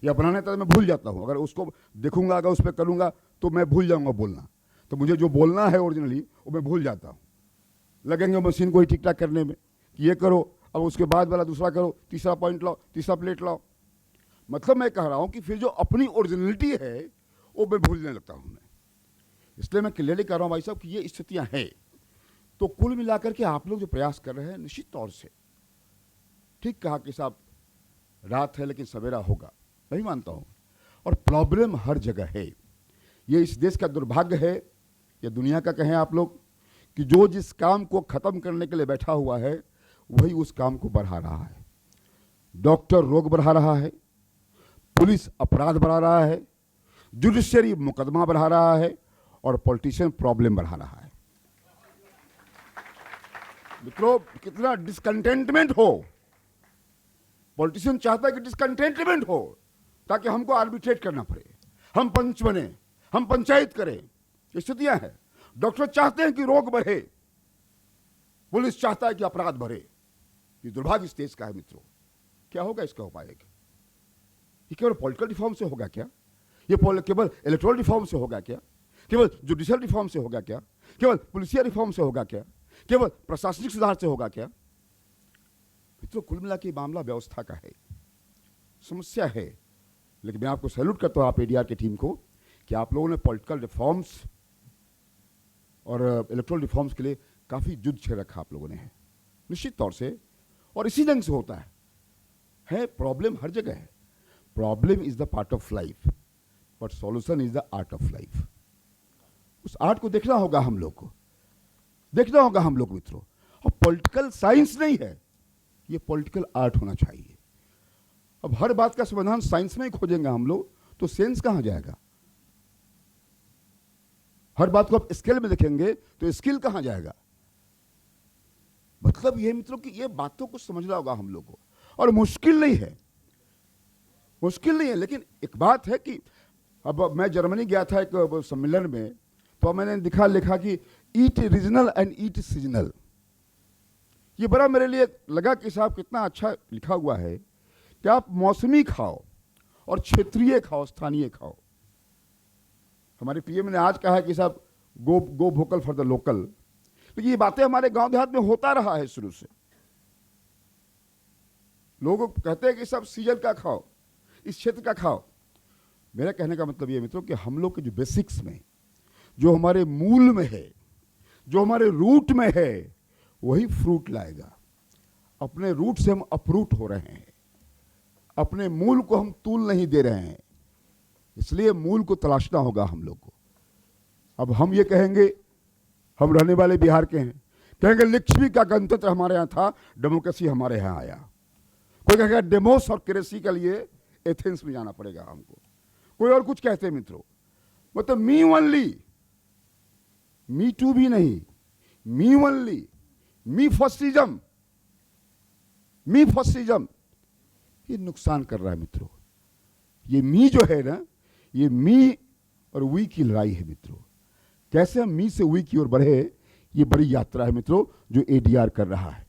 या बनाने आता है मैं भूल जाता हूँ। अगर उसको देखूंगा, अगर उस पर करूँगा तो मैं भूल जाऊँगा बोलना, तो मुझे जो बोलना है ओरिजिनली वो मैं भूल जाता हूँ। लगेंगे मशीन को ही ठीक ठाक करने में कि ये करो, अब उसके बाद वाला दूसरा करो, तीसरा पॉइंट लाओ, तीसरा प्लेट लाओ। मतलब मैं कह रहा हूँ कि फिर जो अपनी ओरिजिनलिटी है वो मैं भूलने लगता हूँ मैं। इसलिए मैं क्लियरली कह रहा हूँ भाई साहब कि ये स्थितियाँ हैं। तो कुल मिलाकर के आप लोग जो प्रयास कर रहे हैं, निश्चित तौर से ठीक कहा कि साहब रात है लेकिन सवेरा होगा, नहीं मानता हूँ। और प्रॉब्लम हर जगह है, ये इस देश का दुर्भाग्य है, या दुनिया का कहें आप लोग, कि जो जिस काम को खत्म करने के लिए बैठा हुआ है वही उस काम को बढ़ा रहा है। डॉक्टर रोग बढ़ा रहा है, पुलिस अपराध बढ़ा रहा है, जुडिशरी मुकदमा बढ़ा रहा है, और पॉलिटिशियन प्रॉब्लम बढ़ा रहा है। मित्रों, कितना डिसकंटेंटमेंट हो, पॉलिटिशियन चाहता है कि डिसकंटेंटमेंट हो ताकि हमको आर्बिट्रेट करना पड़े, हम पंच बने, हम पंचायत करें, स्थितियां हैं। डॉक्टर चाहते हैं कि रोग बढ़े, पुलिस चाहता है कि अपराध बढ़े। ये दुर्भाग्य इस देश का है मित्रों। क्या होगा इसका उपाय? ये केवल पॉलिटिकल रिफॉर्म से होगा क्या? ये केवल इलेक्टोरल रिफॉर्म से होगा क्या? केवल जुडिशियल रिफॉर्म से होगा क्या? केवल पुलिसिया रिफॉर्म से होगा क्या? केवल प्रशासनिक सुधार से होगा क्या? मित्रों, कुल मिला के मामला व्यवस्था का है, समस्या है। लेकिन मैं आपको सैल्यूट करता हूं, आप एडीआर की टीम को, कि आप लोगों ने पॉलिटिकल रिफॉर्म्स और इलेक्टोरल रिफॉर्म्स के लिए काफी युद्ध छेड़ रखा आप लोगों ने है, निश्चित तौर से। और इसी ढंग से होता है। प्रॉब्लम हर जगह है। Problem is the part of life, but solution is the art of life. उस आर्ट को देखना होगा हम लोग को, देखना होगा हम लोग मित्रों। और पॉलिटिकल साइंस नहीं है, ये पॉलिटिकल आर्ट होना चाहिए। अब हर बात का समाधान साइंस में ही खोजेंगे हम लोग, तो सेंस कहां जाएगा? हर बात को आप स्केल में देखेंगे तो स्किल कहां जाएगा? मतलब ये मित्रों कि ये बातों को समझना होगा हम लोग को। और मुश्किल नहीं है, मुश्किल नहीं है। लेकिन एक बात है कि अब मैं जर्मनी गया था एक सम्मेलन में, तो मैंने लिखा कि ईट रीजनल एंड ईट सीजनल। ये बड़ा मेरे लिए लगा कि साहब कितना अच्छा लिखा हुआ है कि आप मौसमी खाओ और क्षेत्रीय खाओ, स्थानीय खाओ। हमारे पीएम ने आज कहा कि साहब गो वोकल फॉर द लोकल। लेकिन ये बातें हमारे गांव देहात में होता रहा है शुरू से। लोग कहते हैं कि सब सीजन का खाओ, इस क्षेत्र का खाओ। मेरा कहने का मतलब ये मित्रों कि हम लोग के जो बेसिक्स में, जो हमारे मूल में है, जो हमारे रूट में है, वही फ्रूट लाएगा। अपने रूट से हम अपरूट हो रहे हैं, अपने मूल को हम तूल नहीं दे रहे हैं। इसलिए मूल को तलाशना होगा हम लोग को। अब हम ये कहेंगे, हम रहने वाले बिहार के हैं, कहेंगे लिच्छवी का गणतंत्र हमारे यहाँ था, डेमोक्रेसी हमारे यहाँ आया। कोई कहेगा डेमोस और क्रेसी के लिए एथेंस में जाना पड़ेगा हमको। कोई और कुछ कहते हैं मित्रों। मतलब मी ओनली, मी टू भी नहीं, मी ओनली, मी फर्स्टिज्म, मी फर्स्टिज्म। ये नुकसान कर रहा है मित्रों। ये मी जो है ना, ये मी और वी की लड़ाई है मित्रों। कैसे हम मी से वी की ओर बढ़े, ये बड़ी यात्रा है मित्रों जो एडीआर कर रहा है,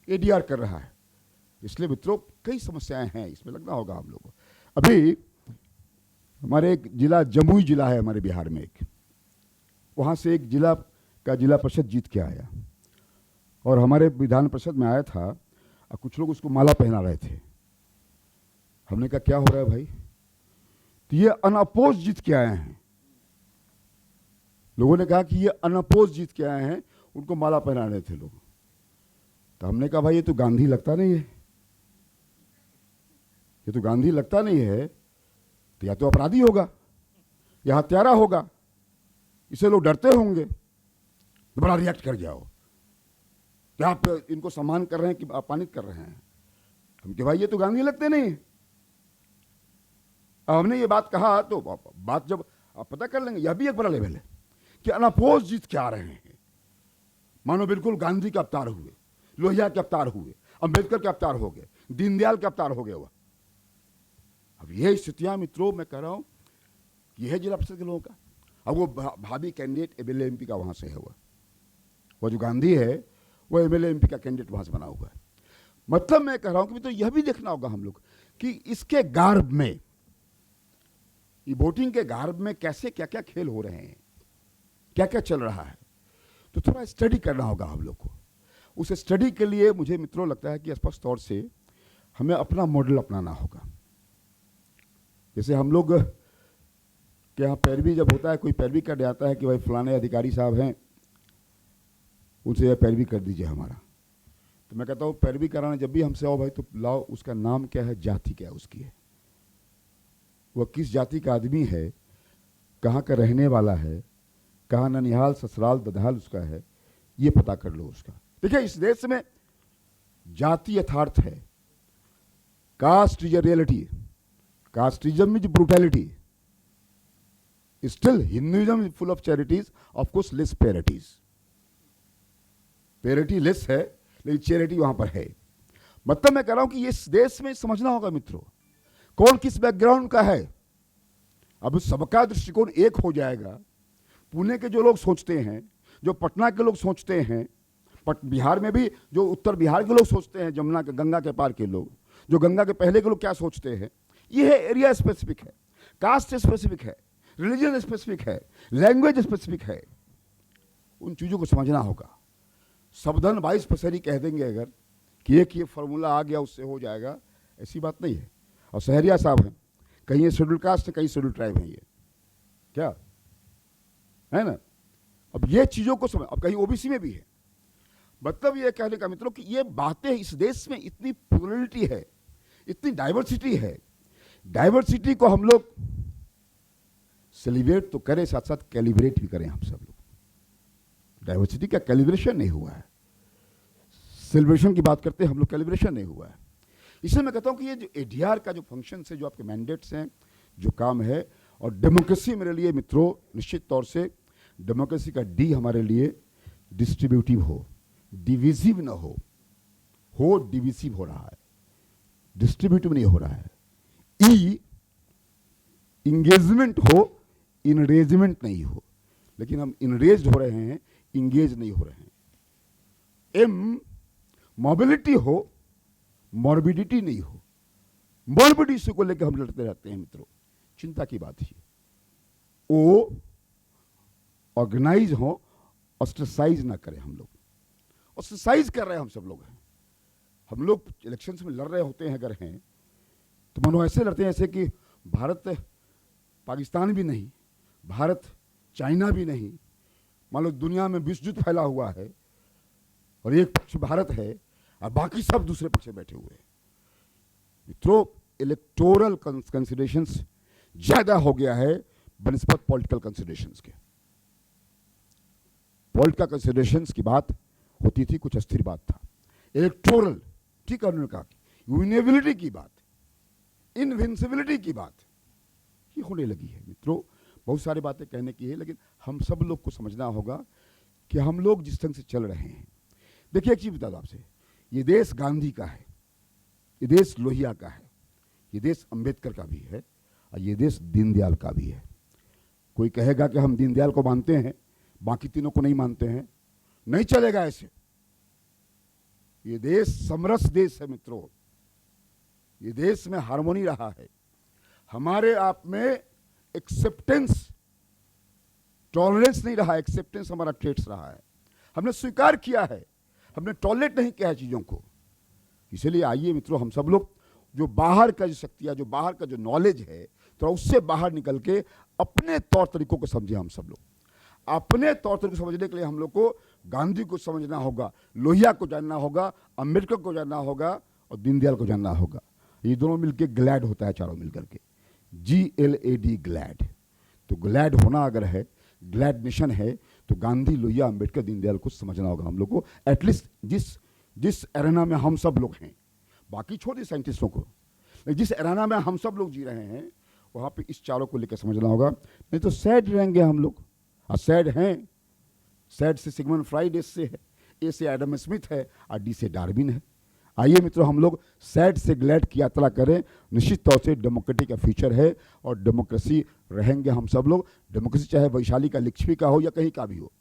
एडीआर कर रहा है। इसलिए मित्रों कई समस्याएं हैं, इसमें लगना होगा हम लोगों को। अभी हमारे एक जिला, जमुई जिला है हमारे बिहार में एक, वहां से एक जिला का जिला परिषद जीत के आया और हमारे विधान परिषद में आया था और कुछ लोग उसको माला पहना रहे थे। हमने कहा क्या हो रहा है भाई? तो ये अनअपोज जीत के आए हैं। लोगों ने कहा कि ये अनअपोज जीत के आए हैं, उनको माला पहना रहे थे लोग। तो हमने कहा भाई ये तो गांधी लगता नहीं है, ये तो गांधी लगता नहीं है, तो या तो अपराधी होगा या हत्यारा होगा, इसे लोग डरते होंगे। तो बड़ा रिएक्ट कर जाओ कि आप इनको सम्मान कर रहे हैं कि अपमानित कर रहे हैं। हम कि भाई ये तो गांधी लगते नहीं। हमने ये बात कहा तो बात जब आप पता कर लेंगे, यह भी एक बड़ा लेवल है कि अनअपोज जीत के आ रहे हैं। मानो बिल्कुल गांधी के अवतार हुए, लोहिया के अवतार हुए, अंबेडकर के अवतार हो गए, दीनदयाल के अवतार हो गए। वह अब ये स्थितियां मित्रों मैं कह रहा हूं, यह है जिला परिषद के लोगों का। अब वो भावी कैंडिडेट एमएलए एमपी का वहां से है। वो जो गांधी है वो एमएलए एमपी का कैंडिडेट वहां से बना हुआ है। मतलब मैं कह रहा हूं कि तो यह भी देखना होगा हम लोग कि इसके गार्ब में, ये वोटिंग के गार्ब में कैसे क्या क्या खेल हो रहे हैं, क्या क्या चल रहा है। तो थोड़ा स्टडी करना होगा हम लोग को। उस स्टडी के लिए मुझे मित्रों लगता है कि स्पष्ट तौर से हमें अपना मॉडल अपनाना होगा। जैसे हम लोग के यहाँ पैरवी जब होता है, कोई पैरवी कर जाता है कि भाई फलाने अधिकारी साहब हैं, उनसे यह पैरवी कर दीजिए हमारा। तो मैं कहता हूँ पैरवी कराना जब भी हमसे आओ भाई तो लाओ उसका नाम क्या है, जाति क्या है उसकी है, वह किस जाति का आदमी है, कहाँ का रहने वाला है, कहाँ ननिहाल ससुराल ददहाल उसका है, ये पता कर लो उसका। देखिए इस देश में जाति यथार्थ है, caste is a reality, casteism is brutality, still Hinduism is full of charities, of course less parities. Parity less है लेकिन चैरिटी वहां पर है। मतलब मैं कह रहा हूं कि इस देश में समझना होगा मित्रों कौन किस बैकग्राउंड का है। अब सबका दृष्टिकोण एक हो जाएगा। पुणे के जो लोग सोचते हैं, जो पटना के लोग सोचते हैं, बट बिहार में भी जो उत्तर बिहार के लोग सोचते हैं, जमुना के गंगा के पार के लोग, जो गंगा के पहले के लोग क्या सोचते हैं, ये है एरिया स्पेसिफिक है, कास्ट स्पेसिफिक है, रिलीजन स्पेसिफिक है, लैंग्वेज स्पेसिफिक है। उन चीज़ों को समझना होगा। सबधन 22 पसेरी कह देंगे अगर कि एक ये फार्मूला आ गया उससे हो जाएगा, ऐसी बात नहीं है। और सहरिया साहब हैं, कहीं ये शेड्यूल कास्ट है, कहीं शेड्यूल ट्राइब है, ये क्या है ना। अब ये चीज़ों को समझ, अब कहीं ओबीसी में भी है। मतलब ये कहने का मित्रों कि ये बातें, इस देश में इतनी प्लुरलिटी है, इतनी डाइवर्सिटी है, डाइवर्सिटी को हम लोग सेलिब्रेट तो करें, साथ साथ कैलिब्रेट भी करें हम सब लोग। डाइवर्सिटी का कैलिब्रेशन नहीं हुआ है, सेलिब्रेशन की बात करते हैं हम लोग, कैलिब्रेशन नहीं हुआ है। इसलिए मैं कहता हूं कि ये जो एडीआर का जो फंक्शन है, जो आपके मैंडेट्स हैं, जो काम है, और डेमोक्रेसी मेरे लिए मित्रों निश्चित तौर से डेमोक्रेसी का डी हमारे लिए डिस्ट्रीब्यूटिव हो, डिविजिव ना हो डिविजिव हो रहा है, डिस्ट्रीब्यूटिव नहीं हो रहा है। ई इंगेजमेंट हो, इनरेजमेंट नहीं हो, लेकिन हम इनरेज्ड हो रहे हैं, इंगेज नहीं हो रहे हैं। एम मोबिलिटी हो, मॉर्बिडिटी नहीं हो। मॉर्बिड इश्यू को लेकर हम लड़ते रहते हैं मित्रों, चिंता की बात है। ओ ऑर्गेनाइज हो, ऑस्ट्रेसाइज ना करें हम लोग। ऑस्ट्रेसाइज कर रहे हैं हम सब लोग हैं। हम लोग इलेक्शंस में लड़ रहे होते हैं अगर हैं तो मानो ऐसे लड़ते हैं जैसे कि भारत पाकिस्तान भी नहीं, भारत चाइना भी नहीं, मान लो दुनिया में विश्व युद्ध फैला हुआ है और एक पक्ष भारत है और बाकी सब दूसरे पक्ष में बैठे हुए हैं। मित्रों, इलेक्टोरल कंसिडरेशंस ज्यादा हो गया है बनिस्बत पॉलिटिकल कंसिडरेशंस के। पॉलिटिकल कंसिडरेशंस की बात होती थी, कुछ अस्थिर बात था। इलेक्टोरल, ठीक है, उन्होंने कहा यूनिबिलिटी की बात, इनविंसिबिलिटी की बात, ये होने लगी है। मित्रों, बहुत सारी बातें कहने की है, लेकिन हम सब लोग को समझना होगा कि हम लोग जिस ढंग से चल रहे हैं। देखिए, एक चीज बता दो आपसे, ये देश गांधी का है, ये देश लोहिया का है, ये देश अंबेडकर का भी है, और ये देश दीनदयाल का भी है। कोई कहेगा कि हम दीनदयाल को मानते हैं, बाकी तीनों को नहीं मानते हैं, नहीं चलेगा ऐसे। ये देश समरस देश है मित्रों, ये देश में हार्मोनी रहा है, हमारे आप में एक्सेप्टेंस, टॉलरेंस नहीं रहा, एक्सेप्टेंस हमारा ट्रेट्स रहा है। हमने स्वीकार किया है, हमने टॉलरेट नहीं किया है चीजों को। इसलिए आइए मित्रों, हम सब लोग जो बाहर का जो शक्तियां, जो बाहर का जो नॉलेज है, तो उससे बाहर निकल के अपने तौर तरीकों को समझे। हम सब लोग अपने तौर तरीकों को समझने के लिए हम लोग को गांधी को समझना होगा, लोहिया को जानना होगा, अंबेडकर को जानना होगा और दीनदयाल को जानना होगा। ये दोनों मिलके ग्लैड होता है, चारों मिलकर के GLAD, ग्लैड। तो ग्लैड होना अगर है, ग्लैड नेशन है, तो गांधी, लोहिया, अंबेडकर, दीनदयाल को समझना होगा हम लोग को। एटलीस्ट जिस एरेना में हम सब लोग हैं, बाकी छोड़िए साइंटिस्टों को, जिस एरेना में हम सब लोग जी रहे हैं, वहाँ पे इस चारों को लेकर समझना होगा। नहीं तो सैड रहेंगे हम लोग, और सैड हैं। सैड से सिगमंड फ्राइड से है, ए से एडम स्मिथ है, और डी से डार्विन है। आइए मित्रों, हम लोग सैड से ग्लैड की यात्रा करें। निश्चित तौर से डेमोक्रेसी का फ्यूचर है, और डेमोक्रेसी रहेंगे हम सब लोग। डेमोक्रेसी चाहे वैशाली का, लिच्छवी का हो या कहीं का भी हो,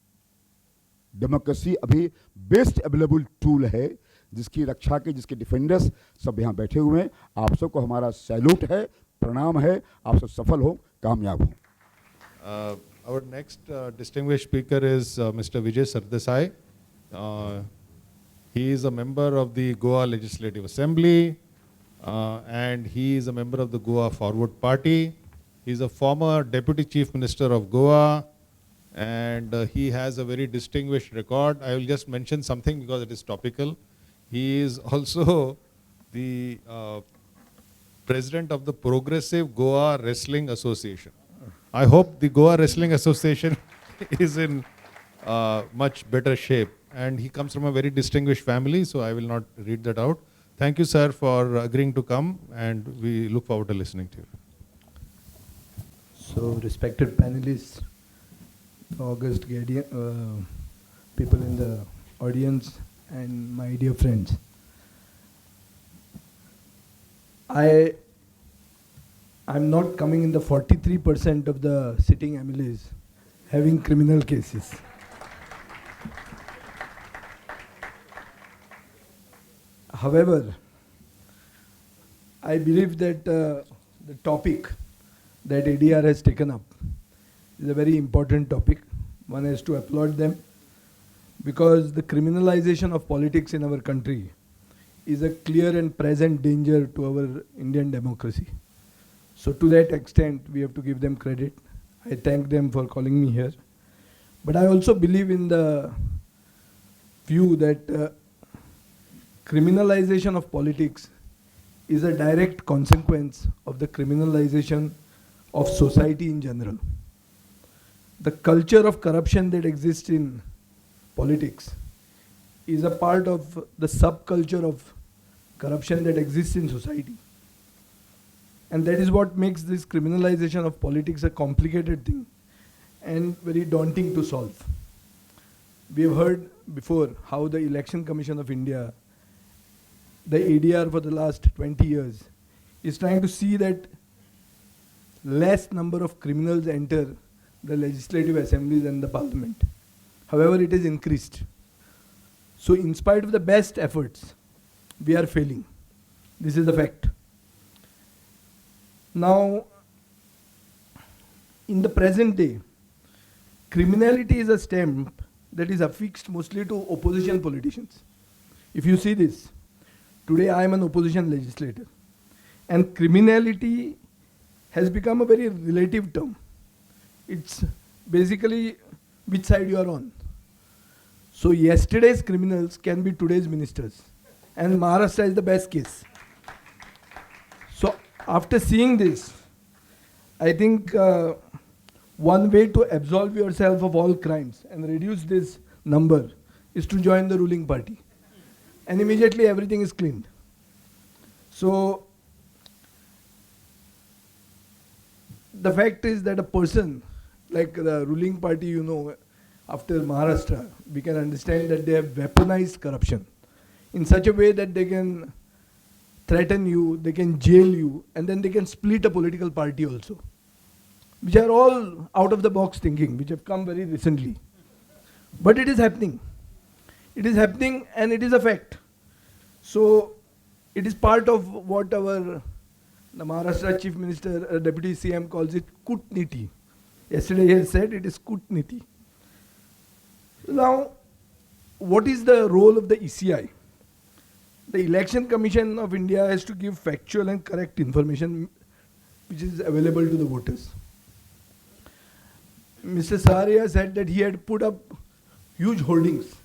डेमोक्रेसी अभी बेस्ट अवेलेबल टूल है, जिसकी रक्षा के, जिसके डिफेंडर्स सब यहाँ बैठे हुए हैं। आप सबको हमारा सैल्यूट है, प्रणाम है। आप सब सफल हो, कामयाब हो। Our next distinguished speaker is Mr. Vijay Sardesai. He is a member of the Goa Legislative Assembly, and he is a member of the Goa Forward Party. He is a former Deputy Chief Minister of Goa, and he has a very distinguished record. I will just mention something because it is topical. He is also the president of the Progressive Goa Wrestling Association. I hope the Goa Wrestling Association is in much better shape, and he comes from a very distinguished family, so I will not read that out. Thank you, sir, for agreeing to come, and we look forward to listening to you. So, respected panelists, august people in the audience, and my dear friends, I'm not coming in the 43% of the sitting MLAs having criminal cases. However, I believe that the topic that ADR has taken up is a very important topic. One has to applaud them, because the criminalization of politics in our country is a clear and present danger to our Indian democracy. So to that extent, we have to give them credit. I thank them for calling me here. But I also believe in the view that criminalization of politics is a direct consequence of the criminalization of society in general. The culture of corruption that exists in politics is a part of the subculture of corruption that exists in society. And that is what makes this criminalization of politics a complicated thing and very daunting to solve. We have heard before how the Election Commission of India, the ADR for the last 20 years, is trying to see that less number of criminals enter the legislative assemblies and the parliament. However, it has increased. So in spite of the best efforts, we are failing. This is the fact. Now, in the present day, criminality is a stamp that is affixed mostly to opposition politicians. If you see this, today I am an opposition legislator, and criminality has become a very relative term. It's basically which side you are on. So yesterday's criminals can be today's ministers, and Maharashtra is the best case. So after seeing this, I think one way to absolve yourself of all crimes and reduce this number is to join the ruling party. And immediately everything is cleaned. So the fact is that a person like the ruling party, you know, after Maharashtra, we can understand that they have weaponized corruption in such a way that they can threaten you, they can jail you, and then they can split a political party also, which are all out of the box thinking, which have come very recently. But it is happening. It is happening, and it is a fact. So it is part of what the Maharashtra Chief Minister, Deputy CM calls it Kutniti. Yesterday he has said it is Kutniti. Now, what is the role of the ECI? The Election Commission of India has to give factual and correct information which is available to the voters. Mr. Saria said that he had put up huge hoardings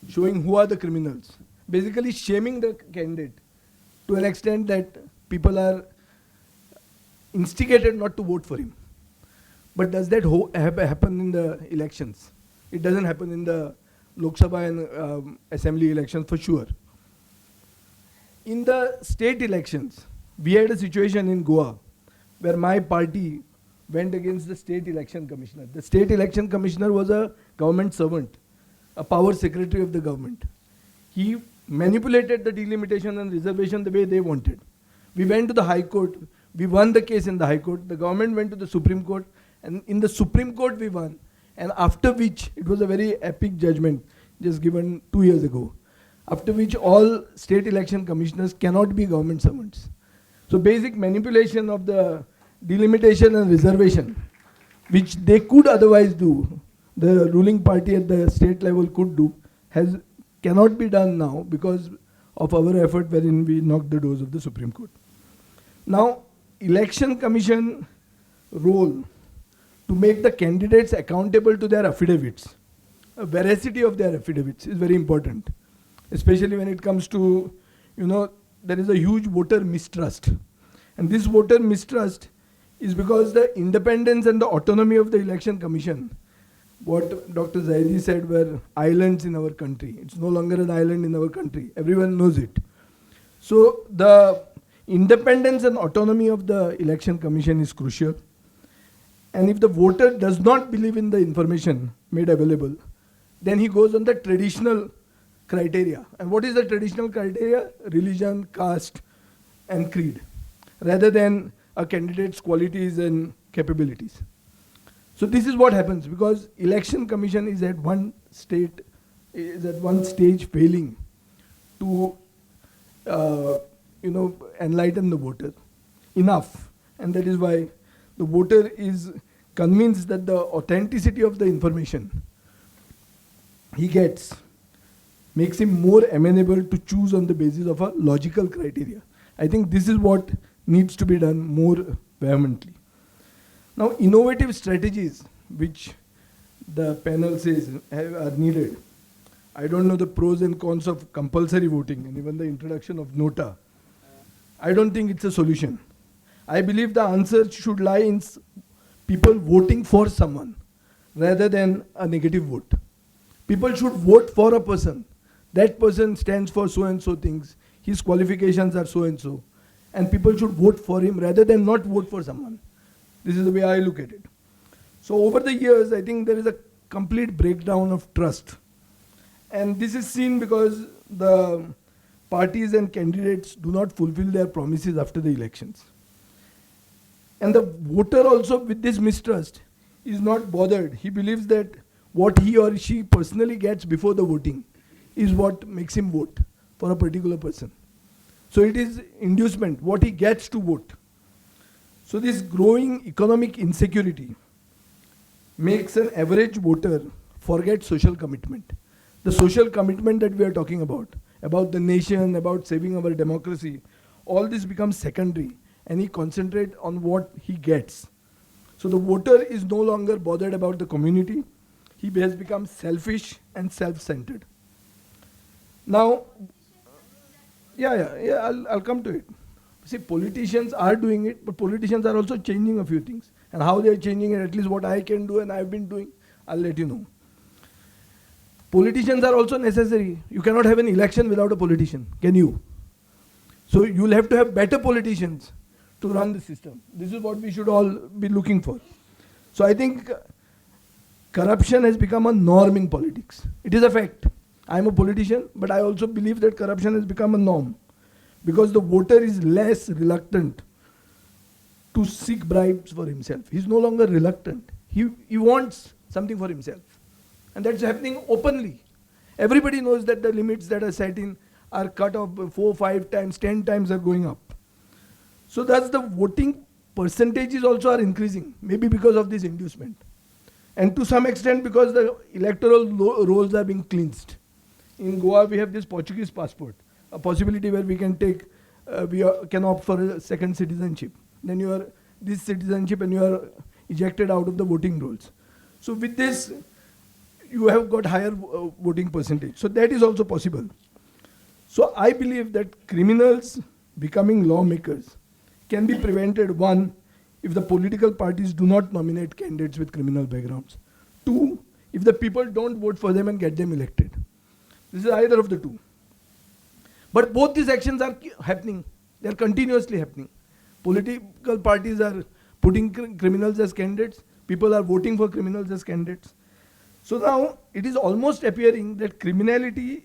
showing who are the criminals, basically shaming the candidate to an extent that people are instigated not to vote for him. But does that happen in the elections? It doesn't happen in the Lok Sabha and assembly elections for sure. In the state elections, we had a situation in Goa where my party went against the state election commissioner. The state election commissioner was a government servant, a power secretary of the government. He manipulated the delimitation and reservation the way they wanted. We went to the High Court. We won the case in the High Court. The government went to the Supreme Court. And in the Supreme Court we won. And after which, it was a very epic judgment just given 2 years ago, after which all state election commissioners cannot be government servants. So basic manipulation of the delimitation and reservation, which they could otherwise do, the ruling party at the state level could do, cannot be done now because of our effort wherein we knocked the doors of the Supreme Court. Now, Election Commission role to make the candidates accountable to their affidavits, veracity of their affidavits is very important, especially when it comes to, there is a huge voter mistrust. And this voter mistrust is because the independence and the autonomy of the Election Commission, what Dr. Zaidi said were islands in our country. It's no longer an island in our country. Everyone knows it. So the independence and autonomy of the Election Commission is crucial. And if the voter does not believe in the information made available, then he goes on the traditional criteria. And what is the traditional criteria? Religion, caste, and creed, rather than a candidate's qualities and capabilities. So this is what happens because Election Commission is at one stage failing to uh, enlighten the voter enough. And that is why the voter is convinced that the authenticity of the information he gets makes him more amenable to choose on the basis of a logical criteria. I think this is what needs to be done more vehemently. Now, innovative strategies which the panel says are needed. I don't know the pros and cons of compulsory voting and even the introduction of nota. I don't think it's a solution. I believe the answer should lie in people voting for someone rather than a negative vote. People should vote for a person. That person stands for so and so things. His qualifications are so and so. And people should vote for him rather than not vote for someone. This is the way I look at it. So over the years, I think there is a complete breakdown of trust. And this is seen because the parties and candidates do not fulfill their promises after the elections. And the voter also, with this mistrust, is not bothered. He believes that what he or she personally gets before the voting is what makes him vote for a particular person. So it is inducement, what he gets to vote. So this growing economic insecurity makes an average voter forget social commitment. The social commitment that we are talking about the nation, about saving our democracy, all this becomes secondary, and he concentrates on what he gets. So the voter is no longer bothered about the community. He has become selfish and self-centered. Now, I'll come to it. See, politicians are doing it, but politicians are also changing a few things. And how they are changing it, at least what I can do and I've been doing, I'll let you know. Politicians are also necessary. You cannot have an election without a politician, can you? So you'll have to have better politicians to run the system. This is what we should all be looking for. So I think corruption has become a norm in politics. It is a fact. I'm a politician, but I also believe that corruption has become a norm because the voter is less reluctant to seek bribes for himself. He's no longer reluctant. He wants something for himself. And that's happening openly. Everybody knows that the limits that are set in are cut off 4, 5 times, 10 times are going up. So thus the voting percentages also are increasing, maybe because of this inducement. And to some extent because the electoral rolls are being cleansed. In Goa, we have this Portuguese passport, a possibility where we can take, can opt for a second citizenship. Then you are this citizenship and you are ejected out of the voting rolls. So with this, you have got higher voting percentage. So that is also possible. So I believe that criminals becoming lawmakers can be prevented, one, if the political parties do not nominate candidates with criminal backgrounds. Two, if the people don't vote for them and get them elected. This is either of the two. But both these actions are happening. They are continuously happening. Political parties are putting criminals as candidates. People are voting for criminals as candidates. So now it is almost appearing that criminality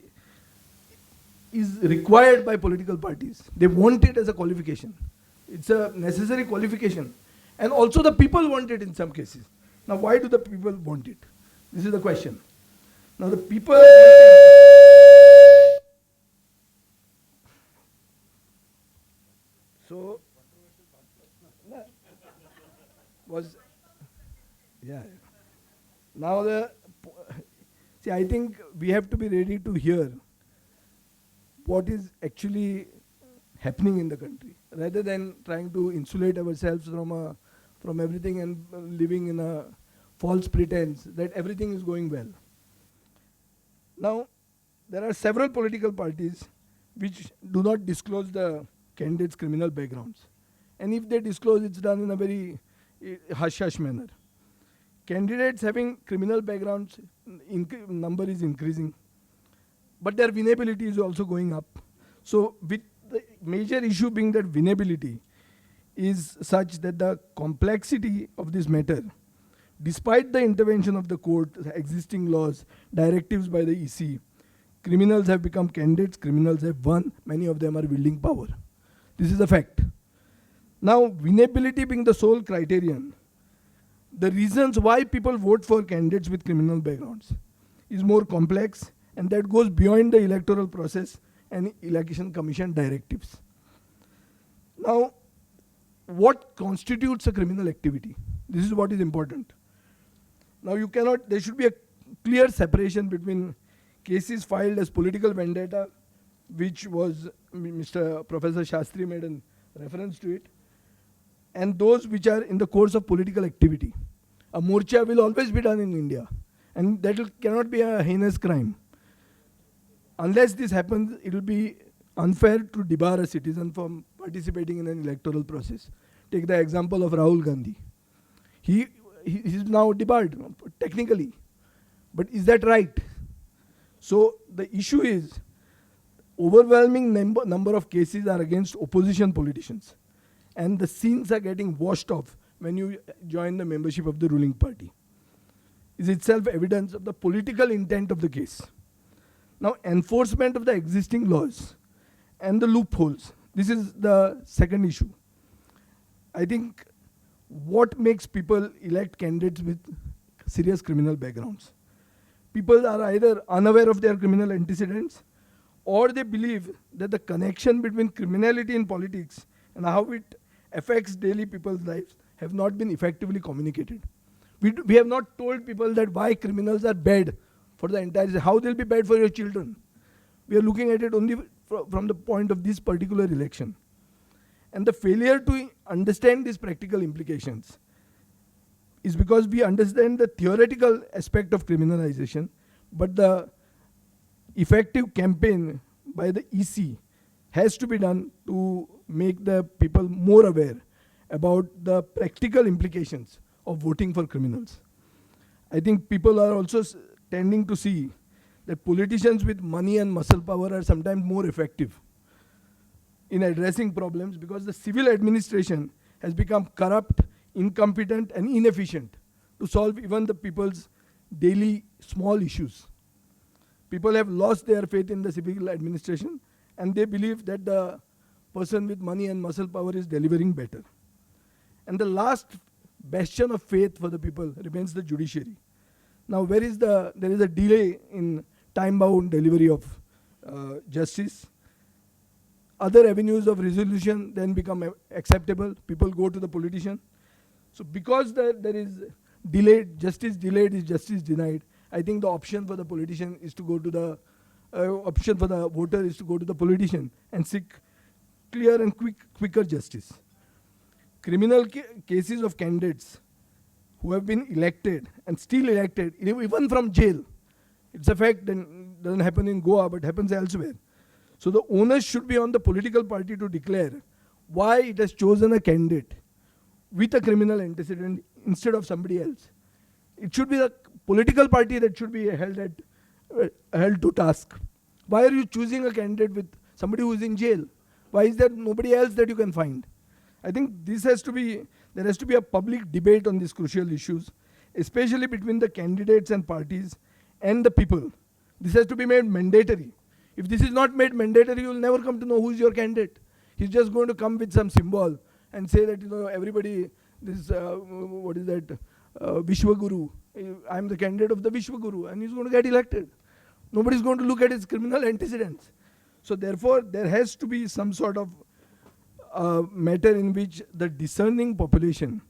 is required by political parties. They want it as a qualification. It's a necessary qualification. And also the people want it in some cases. Now why do the people want it? This is the question. Now the people so was now see, I think we have to be ready to hear what is actually happening in the country rather than trying to insulate ourselves from everything and living in a false pretense that everything is going well. Now, there are several political parties which do not disclose the candidates' criminal backgrounds. And if they disclose, it's done in a very hush-hush manner. Candidates having criminal backgrounds, number is increasing. But their winnability is also going up. So with the major issue being that winnability is such that the complexity of this matter, despite the intervention of the court, existing laws, directives by the EC, criminals have become candidates, criminals have won, many of them are wielding power. This is a fact. Now, winnability being the sole criterion, the reasons why people vote for candidates with criminal backgrounds is more complex, and that goes beyond the electoral process and Election Commission directives. Now, what constitutes a criminal activity? This is what is important. Now there should be a clear separation between cases filed as political vendetta, which was Mr. Professor Shastri made a reference to it, and those which are in the course of political activity. A morcha will always be done in India, and that cannot be a heinous crime. Unless this happens, it will be unfair to debar a citizen from participating in an electoral process. Take the example of Rahul Gandhi. He is now debarred, technically. But is that right? So the issue is, overwhelming number of cases are against opposition politicians. And the scenes are getting washed off when you join the membership of the ruling party. Is itself evidence of the political intent of the case. Now, enforcement of the existing laws and the loopholes. This is the second issue. I think what makes people elect candidates with serious criminal backgrounds? People are either unaware of their criminal antecedents, or they believe that the connection between criminality in politics and how it affects daily people's lives have not been effectively communicated. We have not told people that why criminals are bad for the entire, how they'll be bad for your children. We are looking at it only from the point of this particular election. And the failure to understand these practical implications is because we understand the theoretical aspect of criminalization, but the effective campaign by the EC has to be done to make the people more aware about the practical implications of voting for criminals. I think people are also tending to see that politicians with money and muscle power are sometimes more effective in addressing problems, because the civil administration has become corrupt, incompetent, and inefficient to solve even the people's daily small issues. People have lost their faith in the civil administration, and they believe that the person with money and muscle power is delivering better. And the last bastion of faith for the people remains the judiciary. Now, there is a delay in time-bound delivery of justice. Other avenues of resolution then become acceptable. People go to the politician. So because there is justice delayed is justice denied, I think the option for the politician is to go to the, option for the voter is to go to the politician and seek clear and quicker justice. Criminal cases of candidates who have been elected and still elected, even from jail. It's a fact that doesn't happen in Goa, but happens elsewhere. So the onus should be on the political party to declare why it has chosen a candidate with a criminal antecedent instead of somebody else. It should be the political party that should be held to task. Why are you choosing a candidate with somebody who is in jail? Why is there nobody else that you can find? I think there has to be a public debate on these crucial issues, especially between the candidates and parties and the people. This has to be made mandatory. If this is not made mandatory, you will never come to know who is your candidate. He's just going to come with some symbol and say that, everybody, this, what is that, Vishwaguru. I'm the candidate of the Vishwaguru, and he's going to get elected. Nobody's going to look at his criminal antecedents. So therefore, there has to be some sort of matter in which the discerning population,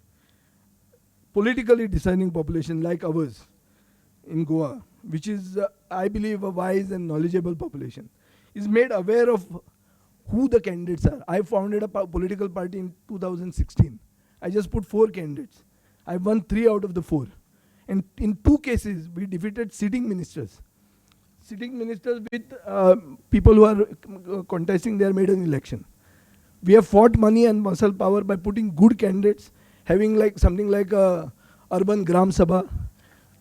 politically discerning population like ours in Goa, which is, I believe, a wise and knowledgeable population, is made aware of who the candidates are. I founded a political party in 2016. I just put 4 candidates. I won 3 out of the 4. And in 2 cases, we defeated sitting ministers. Sitting ministers with people who are contesting their maiden election. We have fought money and muscle power by putting good candidates, having something like a urban Gram Sabha,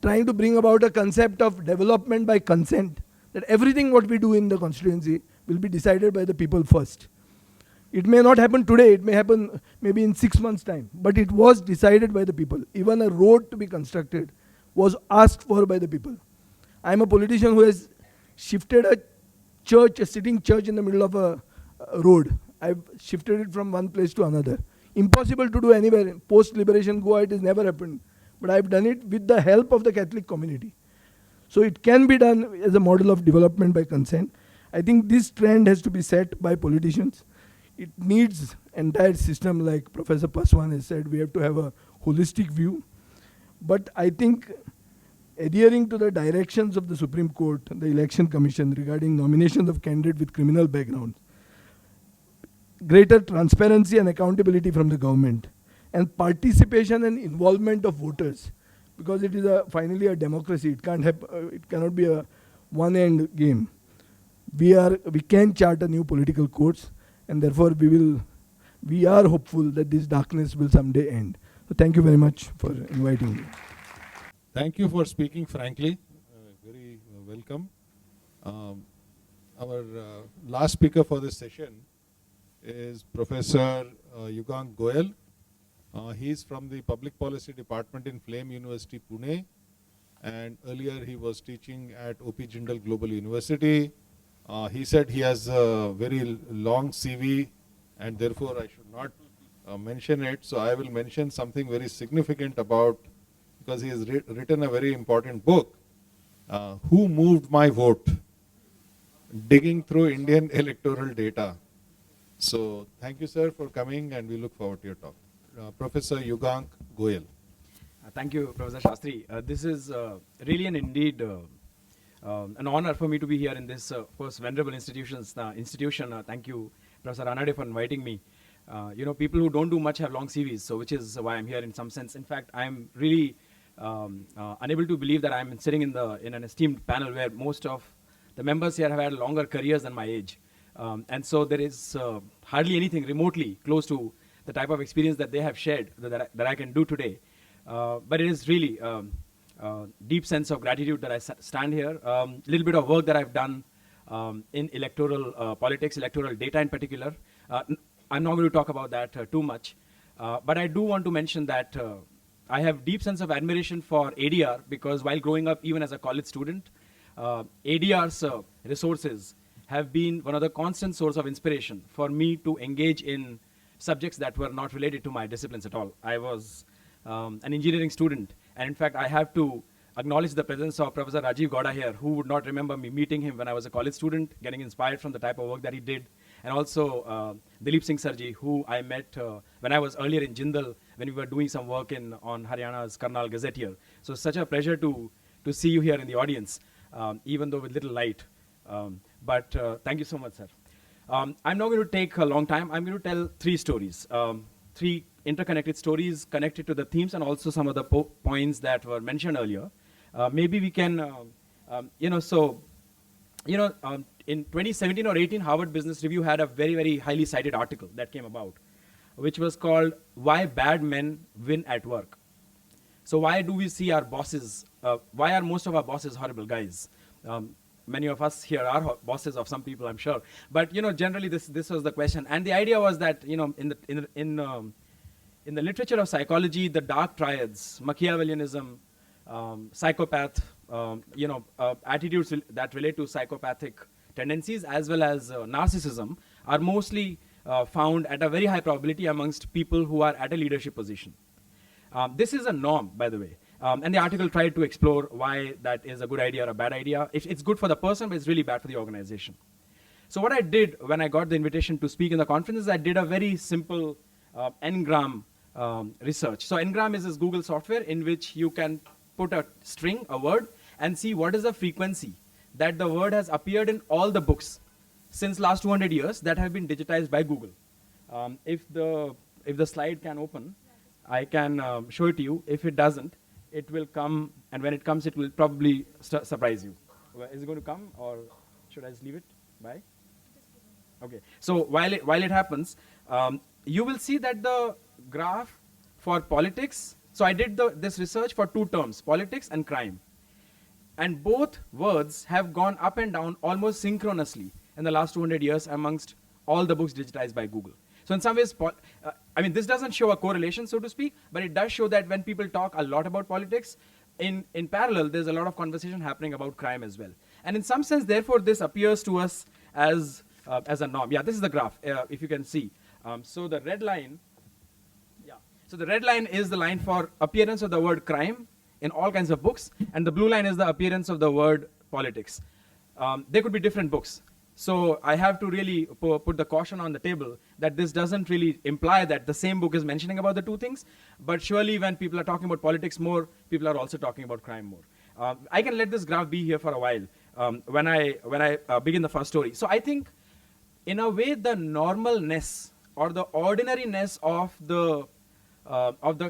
trying to bring about a concept of development by consent, that everything what we do in the constituency will be decided by the people first. It may not happen today, it may happen maybe in 6 months' time, but it was decided by the people. Even a road to be constructed was asked for by the people. I am a politician who has shifted a church, a sitting church in the middle of a road. I've shifted it from one place to another. Impossible to do anywhere. Post-liberation Goa, it has never happened. But I've done it with the help of the Catholic community. So it can be done as a model of development by consent. I think this trend has to be set by politicians. It needs entire system, like Professor Paswan has said, we have to have a holistic view. But I think adhering to the directions of the Supreme Court, the Election Commission regarding nominations of candidates with criminal backgrounds, greater transparency and accountability from the government, and participation and involvement of voters, because it is finally a democracy. It cannot be a one-end game. We can chart a new political course, and therefore we are hopeful that this darkness will someday end. So thank you very much for inviting me. Thank you for speaking frankly. Very welcome. Our last speaker for this session is Professor Gokhale. He is from the Public Policy Department in Flame University, Pune, and earlier he was teaching at O.P. Jindal Global University. He said he has a very long CV, and therefore I should not mention it. So I will mention something very significant about, because he has written a very important book, Who Moved My Vote? Digging Through Indian Electoral Data. So thank you, sir, for coming, and we look forward to your talk. Professor Gokhale. Thank you, Professor Shastri. This is really indeed an honor for me to be here in this, of course, venerable institution. Thank you, Professor Ranade, for inviting me. People who don't do much have long CVs, so which is why I'm here in some sense. In fact, I'm really unable to believe that I'm sitting in an esteemed panel where most of the members here have had longer careers than my age. And so there is hardly anything remotely close to the type of experience that they have shared that I can do today. But it is really deep sense of gratitude that I stand here. Little bit of work that I've done in electoral politics, electoral data in particular. I'm not going to talk about that too much. But I do want to mention that I have deep sense of admiration for ADR, because while growing up, even as a college student, ADR's resources have been one of the constant source of inspiration for me to engage in subjects that were not related to my disciplines at all. I was an engineering student, and in fact, I have to acknowledge the presence of Professor Rajiv Gowda here, who would not remember me meeting him when I was a college student, getting inspired from the type of work that he did, and also Dilip Singh Sarji, who I met when I was earlier in Jindal, when we were doing some work on Haryana's Karnal Gazetteer. So such a pleasure to see you here in the audience, even though with little light. But thank you so much, sir. I'm not going to take a long time. I'm going to tell three stories, three interconnected stories connected to the themes and also some of the points that were mentioned earlier. Maybe we can, in 2017 or 18, Harvard Business Review had a very, very highly cited article that came about, which was called Why Bad Men Win at Work. So why do we see our bosses, why are most of our bosses horrible guys? Many of us here are bosses of some people, I'm sure. But generally this was the question, and the idea was that in the literature of psychology, the dark triads, Machiavellianism, psychopath, attitudes that relate to psychopathic tendencies, as well as narcissism, are mostly found at a very high probability amongst people who are at a leadership position. This is a norm, by the way. And the article tried to explore why that is a good idea or a bad idea. It's good for the person, but it's really bad for the organization. So what I did when I got the invitation to speak in the conference is I did a very simple Ngram research. So Ngram is this Google software in which you can put a string, a word, and see what is the frequency that the word has appeared in all the books since last 200 years that have been digitized by Google. If the slide can open, I can show it to you. If it doesn't, it will come, and when it comes, it will probably surprise you. Is it going to come, or should I just leave it? Bye. Okay. So while it happens, you will see that the graph for politics. So I did this research for two terms, politics and crime, and both words have gone up and down almost synchronously in the last 200 years amongst all the books digitized by Google. So in some ways, this doesn't show a correlation, so to speak, but it does show that when people talk a lot about politics, in parallel, there's a lot of conversation happening about crime as well. And in some sense, therefore, this appears to us as a norm. Yeah, this is the graph, if you can see. So the red line, so the red line is the line for appearance of the word crime in all kinds of books, and the blue line is the appearance of the word politics. There could be different books. So I have to really put the caution on the table that this doesn't really imply that the same book is mentioning about the two things, but surely when people are talking about politics more, people are also talking about crime more. I can let this graph be here for a while when I begin the first story. So I think, in a way, the normalness or the ordinariness of the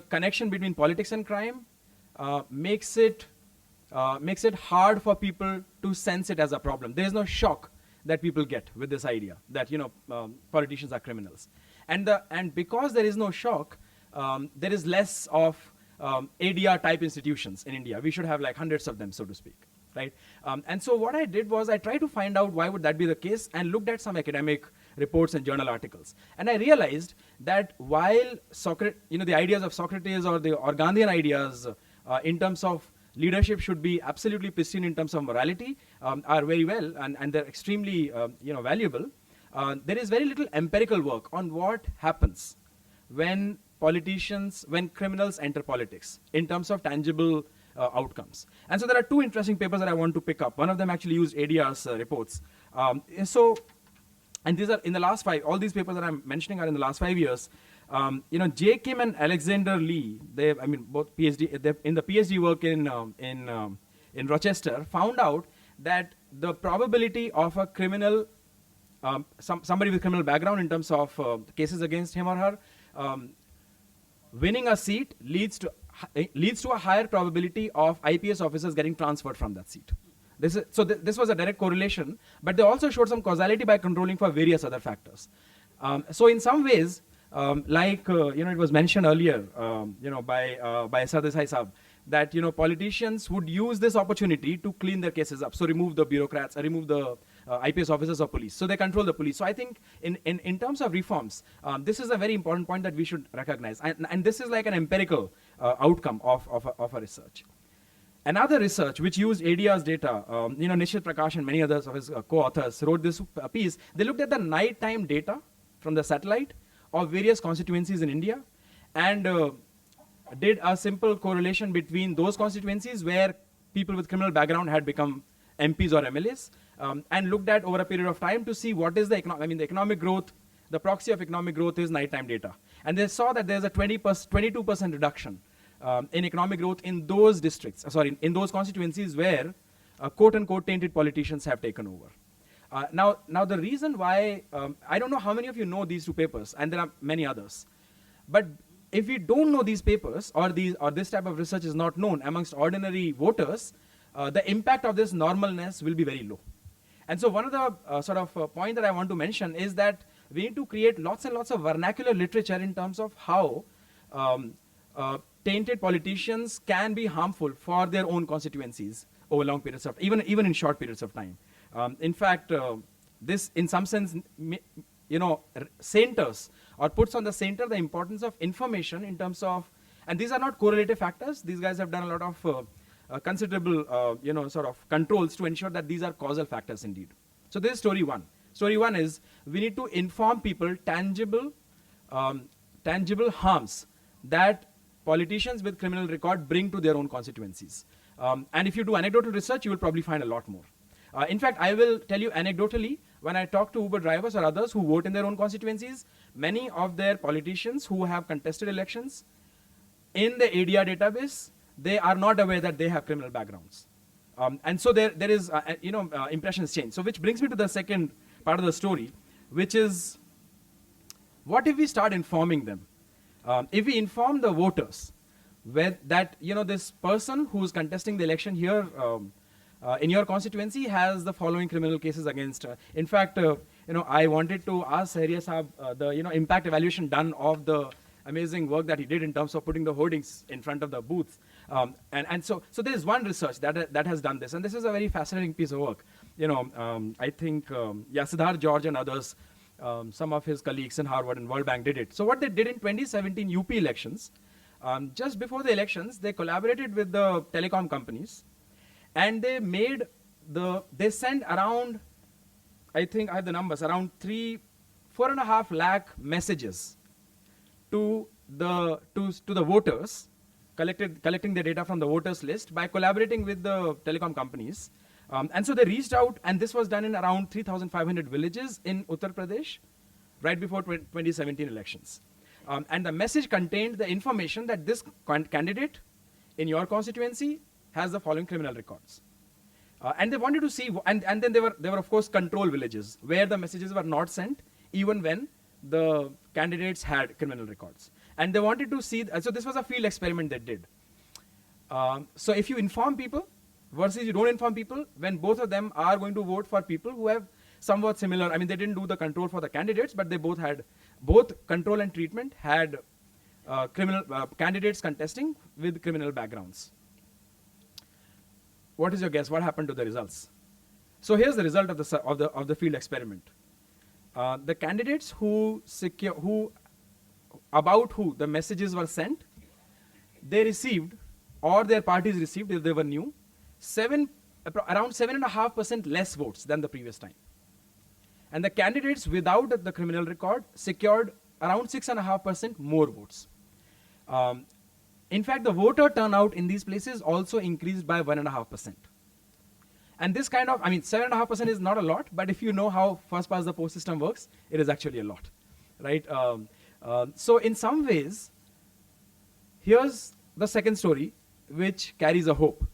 connection between politics and crime makes it hard for people to sense it as a problem. There is no shock that people get with this idea that politicians are criminals, and because there is no shock, there is less of ADR type institutions in India. We should have like hundreds of them, so to speak, right? And so what I did was I tried to find out why would that be the case, and looked at some academic reports and journal articles, and I realized that while the ideas of Socrates or Gandhian ideas in terms of leadership should be absolutely pristine in terms of morality, are very well, and they're extremely valuable. There is very little empirical work on what happens when criminals enter politics in terms of tangible outcomes. And so there are two interesting papers that I want to pick up. One of them actually used ADR's reports. And these are in the last all these papers that I'm mentioning are in the last 5 years. J. Kim and Alexander Lee, both PhD, in the PhD work in Rochester, found out that the probability of a criminal, somebody with criminal background in terms of cases against him or her, winning a seat leads to a higher probability of IPS officers getting transferred from that seat. This was a direct correlation, but they also showed some causality by controlling for various other factors. So in some ways, it was mentioned earlier, by Asad Desai Saab, that politicians would use this opportunity to clean their cases up. So remove the bureaucrats, remove the IPS officers or police. So they control the police. So I think in terms of reforms, this is a very important point that we should recognize, and this is like an empirical outcome of a research. Another research which used ADR's data, Nishit Prakash and many others of his co-authors wrote this piece. They looked at the nighttime data from the satellite of various constituencies in India, and did a simple correlation between those constituencies where people with criminal background had become MPs or MLAs, and looked at over a period of time to see what is the economic growth. The proxy of economic growth is nighttime data, and they saw that there's a 22% reduction in economic growth in those in those constituencies where quote-unquote tainted politicians have taken over. Now the reason why, I don't know how many of you know these two papers, and there are many others, but if we don't know these papers, or this type of research is not known amongst ordinary voters, the impact of this normalness will be very low. And so one of the point that I want to mention is that we need to create lots and lots of vernacular literature in terms of how tainted politicians can be harmful for their own constituencies over long periods of, even in short periods of time. In fact, this in some sense, centers or puts on the center the importance of information in terms of, and these are not correlative factors. These guys have done a lot of considerable, controls to ensure that these are causal factors indeed. So this is story one. Story one is we need to inform people tangible harms that politicians with criminal record bring to their own constituencies. And if you do anecdotal research, you will probably find a lot more. In fact, I will tell you anecdotally, when I talk to Uber drivers or others who vote in their own constituencies, many of their politicians who have contested elections, in the ADR database, they are not aware that they have criminal backgrounds. And so there is, impressions change. So which brings me to the second part of the story, which is, what if we start informing them? If we inform the voters that, this person who's contesting the election here in your constituency has the following criminal cases against. In fact, I wanted to ask Hariya Saab the impact evaluation done of the amazing work that he did in terms of putting the hoardings in front of the booths. And so there is one research that has done this, and this is a very fascinating piece of work. I think Siddharth George and others, some of his colleagues in Harvard and World Bank did it. So what they did in 2017 UP elections, just before the elections, they collaborated with the telecom companies, and they sent around, I think I have the numbers, around 4.5 lakh messages to the voters, collecting the data from the voters list by collaborating with the telecom companies And so they reached out, and this was done in around 3,500 villages in Uttar Pradesh, right before 2017 elections. And the message contained the information that this candidate in your constituency has the following criminal records. And they wanted to see, and then there were of course control villages where the messages were not sent even when the candidates had criminal records. And they wanted to see, so this was a field experiment they did. So if you inform people versus you don't inform people, when both of them are going to vote for people who have somewhat similar, I mean, they didn't do the control for the candidates, but they both had, both control and treatment had candidates contesting with criminal backgrounds. What is your guess? What happened to the results? So here's the result of the field experiment. The candidates about who the messages were sent, they received, or their parties received, if they were new, around 7.5% less votes than the previous time. And the candidates without the criminal record secured around 6.5% more votes. In fact, the voter turnout in these places also increased by 1.5%. And this kind of, I mean, 7.5% is not a lot, but if you know how first past the post system works, it is actually a lot, right? So in some ways, here's the second story, which carries a hope.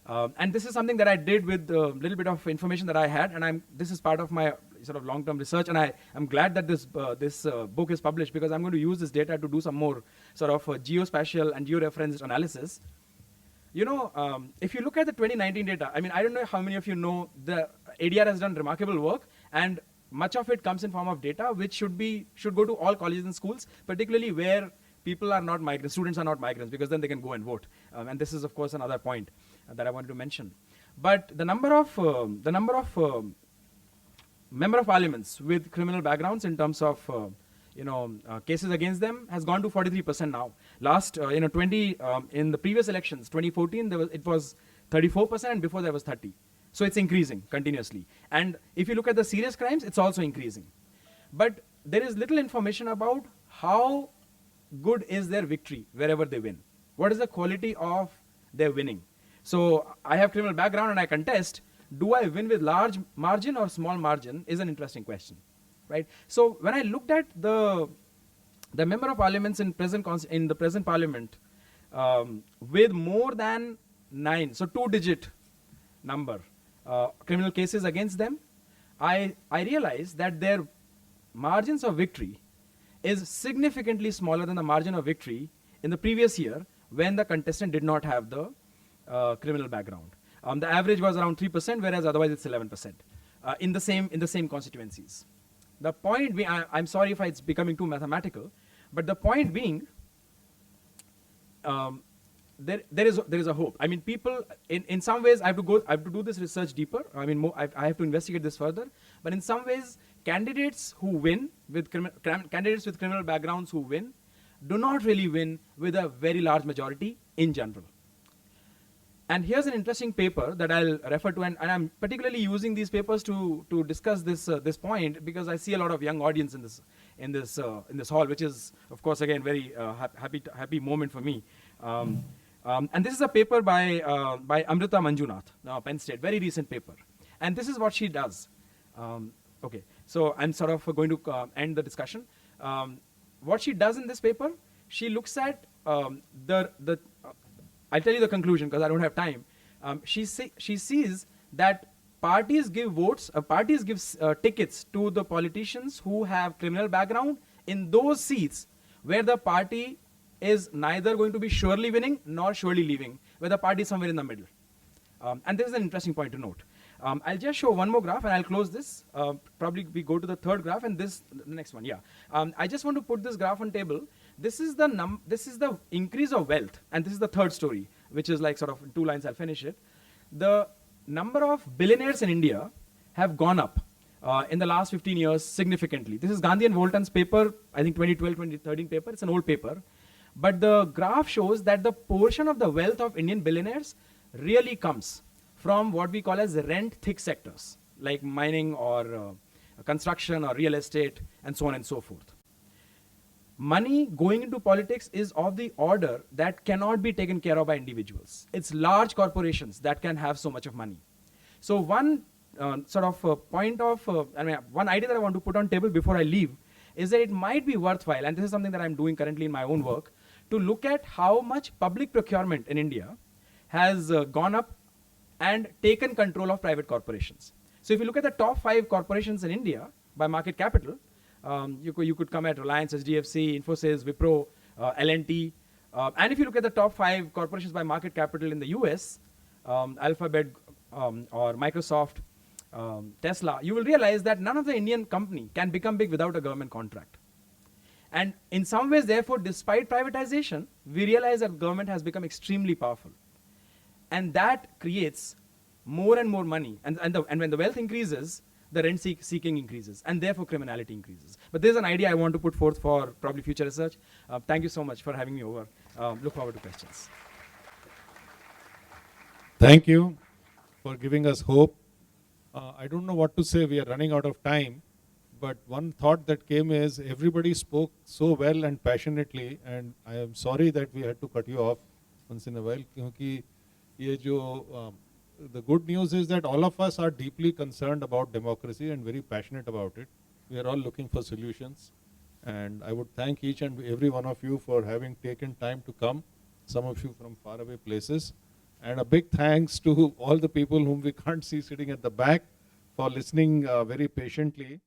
And this is something that I did with a little bit of information that I had, and this is part of my sort of long-term research, and I'm glad that this book is published, because I'm going to use this data to do some more sort of geospatial and georeferenced analysis. You know, if you look at the 2019 data, I mean, I don't know how many of you know the ADR has done remarkable work, and much of it comes in form of data, which should go to all colleges and schools, particularly where people are not migrants, students are not migrants, because then they can go and vote. And this is, of course, another point that I wanted to mention. But the number of member of parliaments with criminal backgrounds in terms of cases against them has gone to 43% now. Last in the previous elections, 2014, it was 34%, and before there was 30. So it's increasing continuously. And if you look at the serious crimes, it's also increasing. But there is little information about how good is their victory wherever they win. What is the quality of their winning? So I have criminal background and I contest. Do I win with large margin or small margin is an interesting question, right? So when I looked at the member of parliaments in the present parliament with more than 9, so 2-digit number criminal cases against them, I realized that their margins of victory is significantly smaller than the margin of victory in the previous year when the contestant did not have the criminal background. The average was around 3%, whereas otherwise it's 11% in the same constituencies. The point being, I'm sorry if it's becoming too mathematical, but the point being, there is a hope. I mean, people in some ways I have to do this research deeper. I mean, I have to investigate this further. But in some ways, candidates who win with candidates with criminal backgrounds who win do not really win with a very large majority in general. And here's an interesting paper that I'll refer to, and I'm particularly using these papers to discuss this point, because I see a lot of young audience in this hall, which is, of course, again, very happy moment for me. And this is a paper by Amrita Manjunath, Penn State, very recent paper. And this is what she does. Okay, so I'm sort of going to end the discussion. What she does in this paper, she looks at I'll tell you the conclusion because I don't have time. She sees that parties give votes, parties give tickets to the politicians who have criminal background in those seats where the party is neither going to be surely winning nor surely leaving, where the party is somewhere in the middle. And this is an interesting point to note. I'll just show one more graph and I'll close this. Probably we go to the third graph and the next one, yeah. I just want to put this graph on table. This is the increase of wealth, and this is the third story, which is like sort of in 2 lines, I'll finish it. The number of billionaires in India have gone up in the last 15 years significantly. This is Gandhi and Walton's paper, I think 2012, 2013 paper. It's an old paper. But the graph shows that the portion of the wealth of Indian billionaires really comes from what we call as rent-thick sectors, like mining or construction or real estate, and so on and so forth. Money going into politics is of the order that cannot be taken care of by individuals. It's large corporations that can have so much of money. So one one idea that I want to put on table before I leave is that it might be worthwhile, and this is something that I'm doing currently in my own work, to look at how much public procurement in India has gone up and taken control of private corporations. So if you look at the top 5 corporations in India by market capital, you could come at Reliance, HDFC, Infosys, Wipro, L&T. And if you look at the top 5 corporations by market capital in the US, Alphabet or Microsoft, Tesla, you will realize that none of the Indian company can become big without a government contract. And in some ways, therefore, despite privatization, we realize that government has become extremely powerful. And that creates more and more money. And when the wealth increases, the rent seeking increases, and therefore criminality increases. But there's an idea I want to put forth for probably future research. Thank you so much for having me over. Look forward to questions. Thank you for giving us hope. I don't know what to say. We are running out of time. But one thought that came is everybody spoke so well and passionately, and I am sorry that we had to cut you off once in a while. Because the good news is that all of us are deeply concerned about democracy and very passionate about it. We are all looking for solutions. And I would thank each and every one of you for having taken time to come, some of you from faraway places. And a big thanks to all the people whom we can't see sitting at the back for listening very patiently.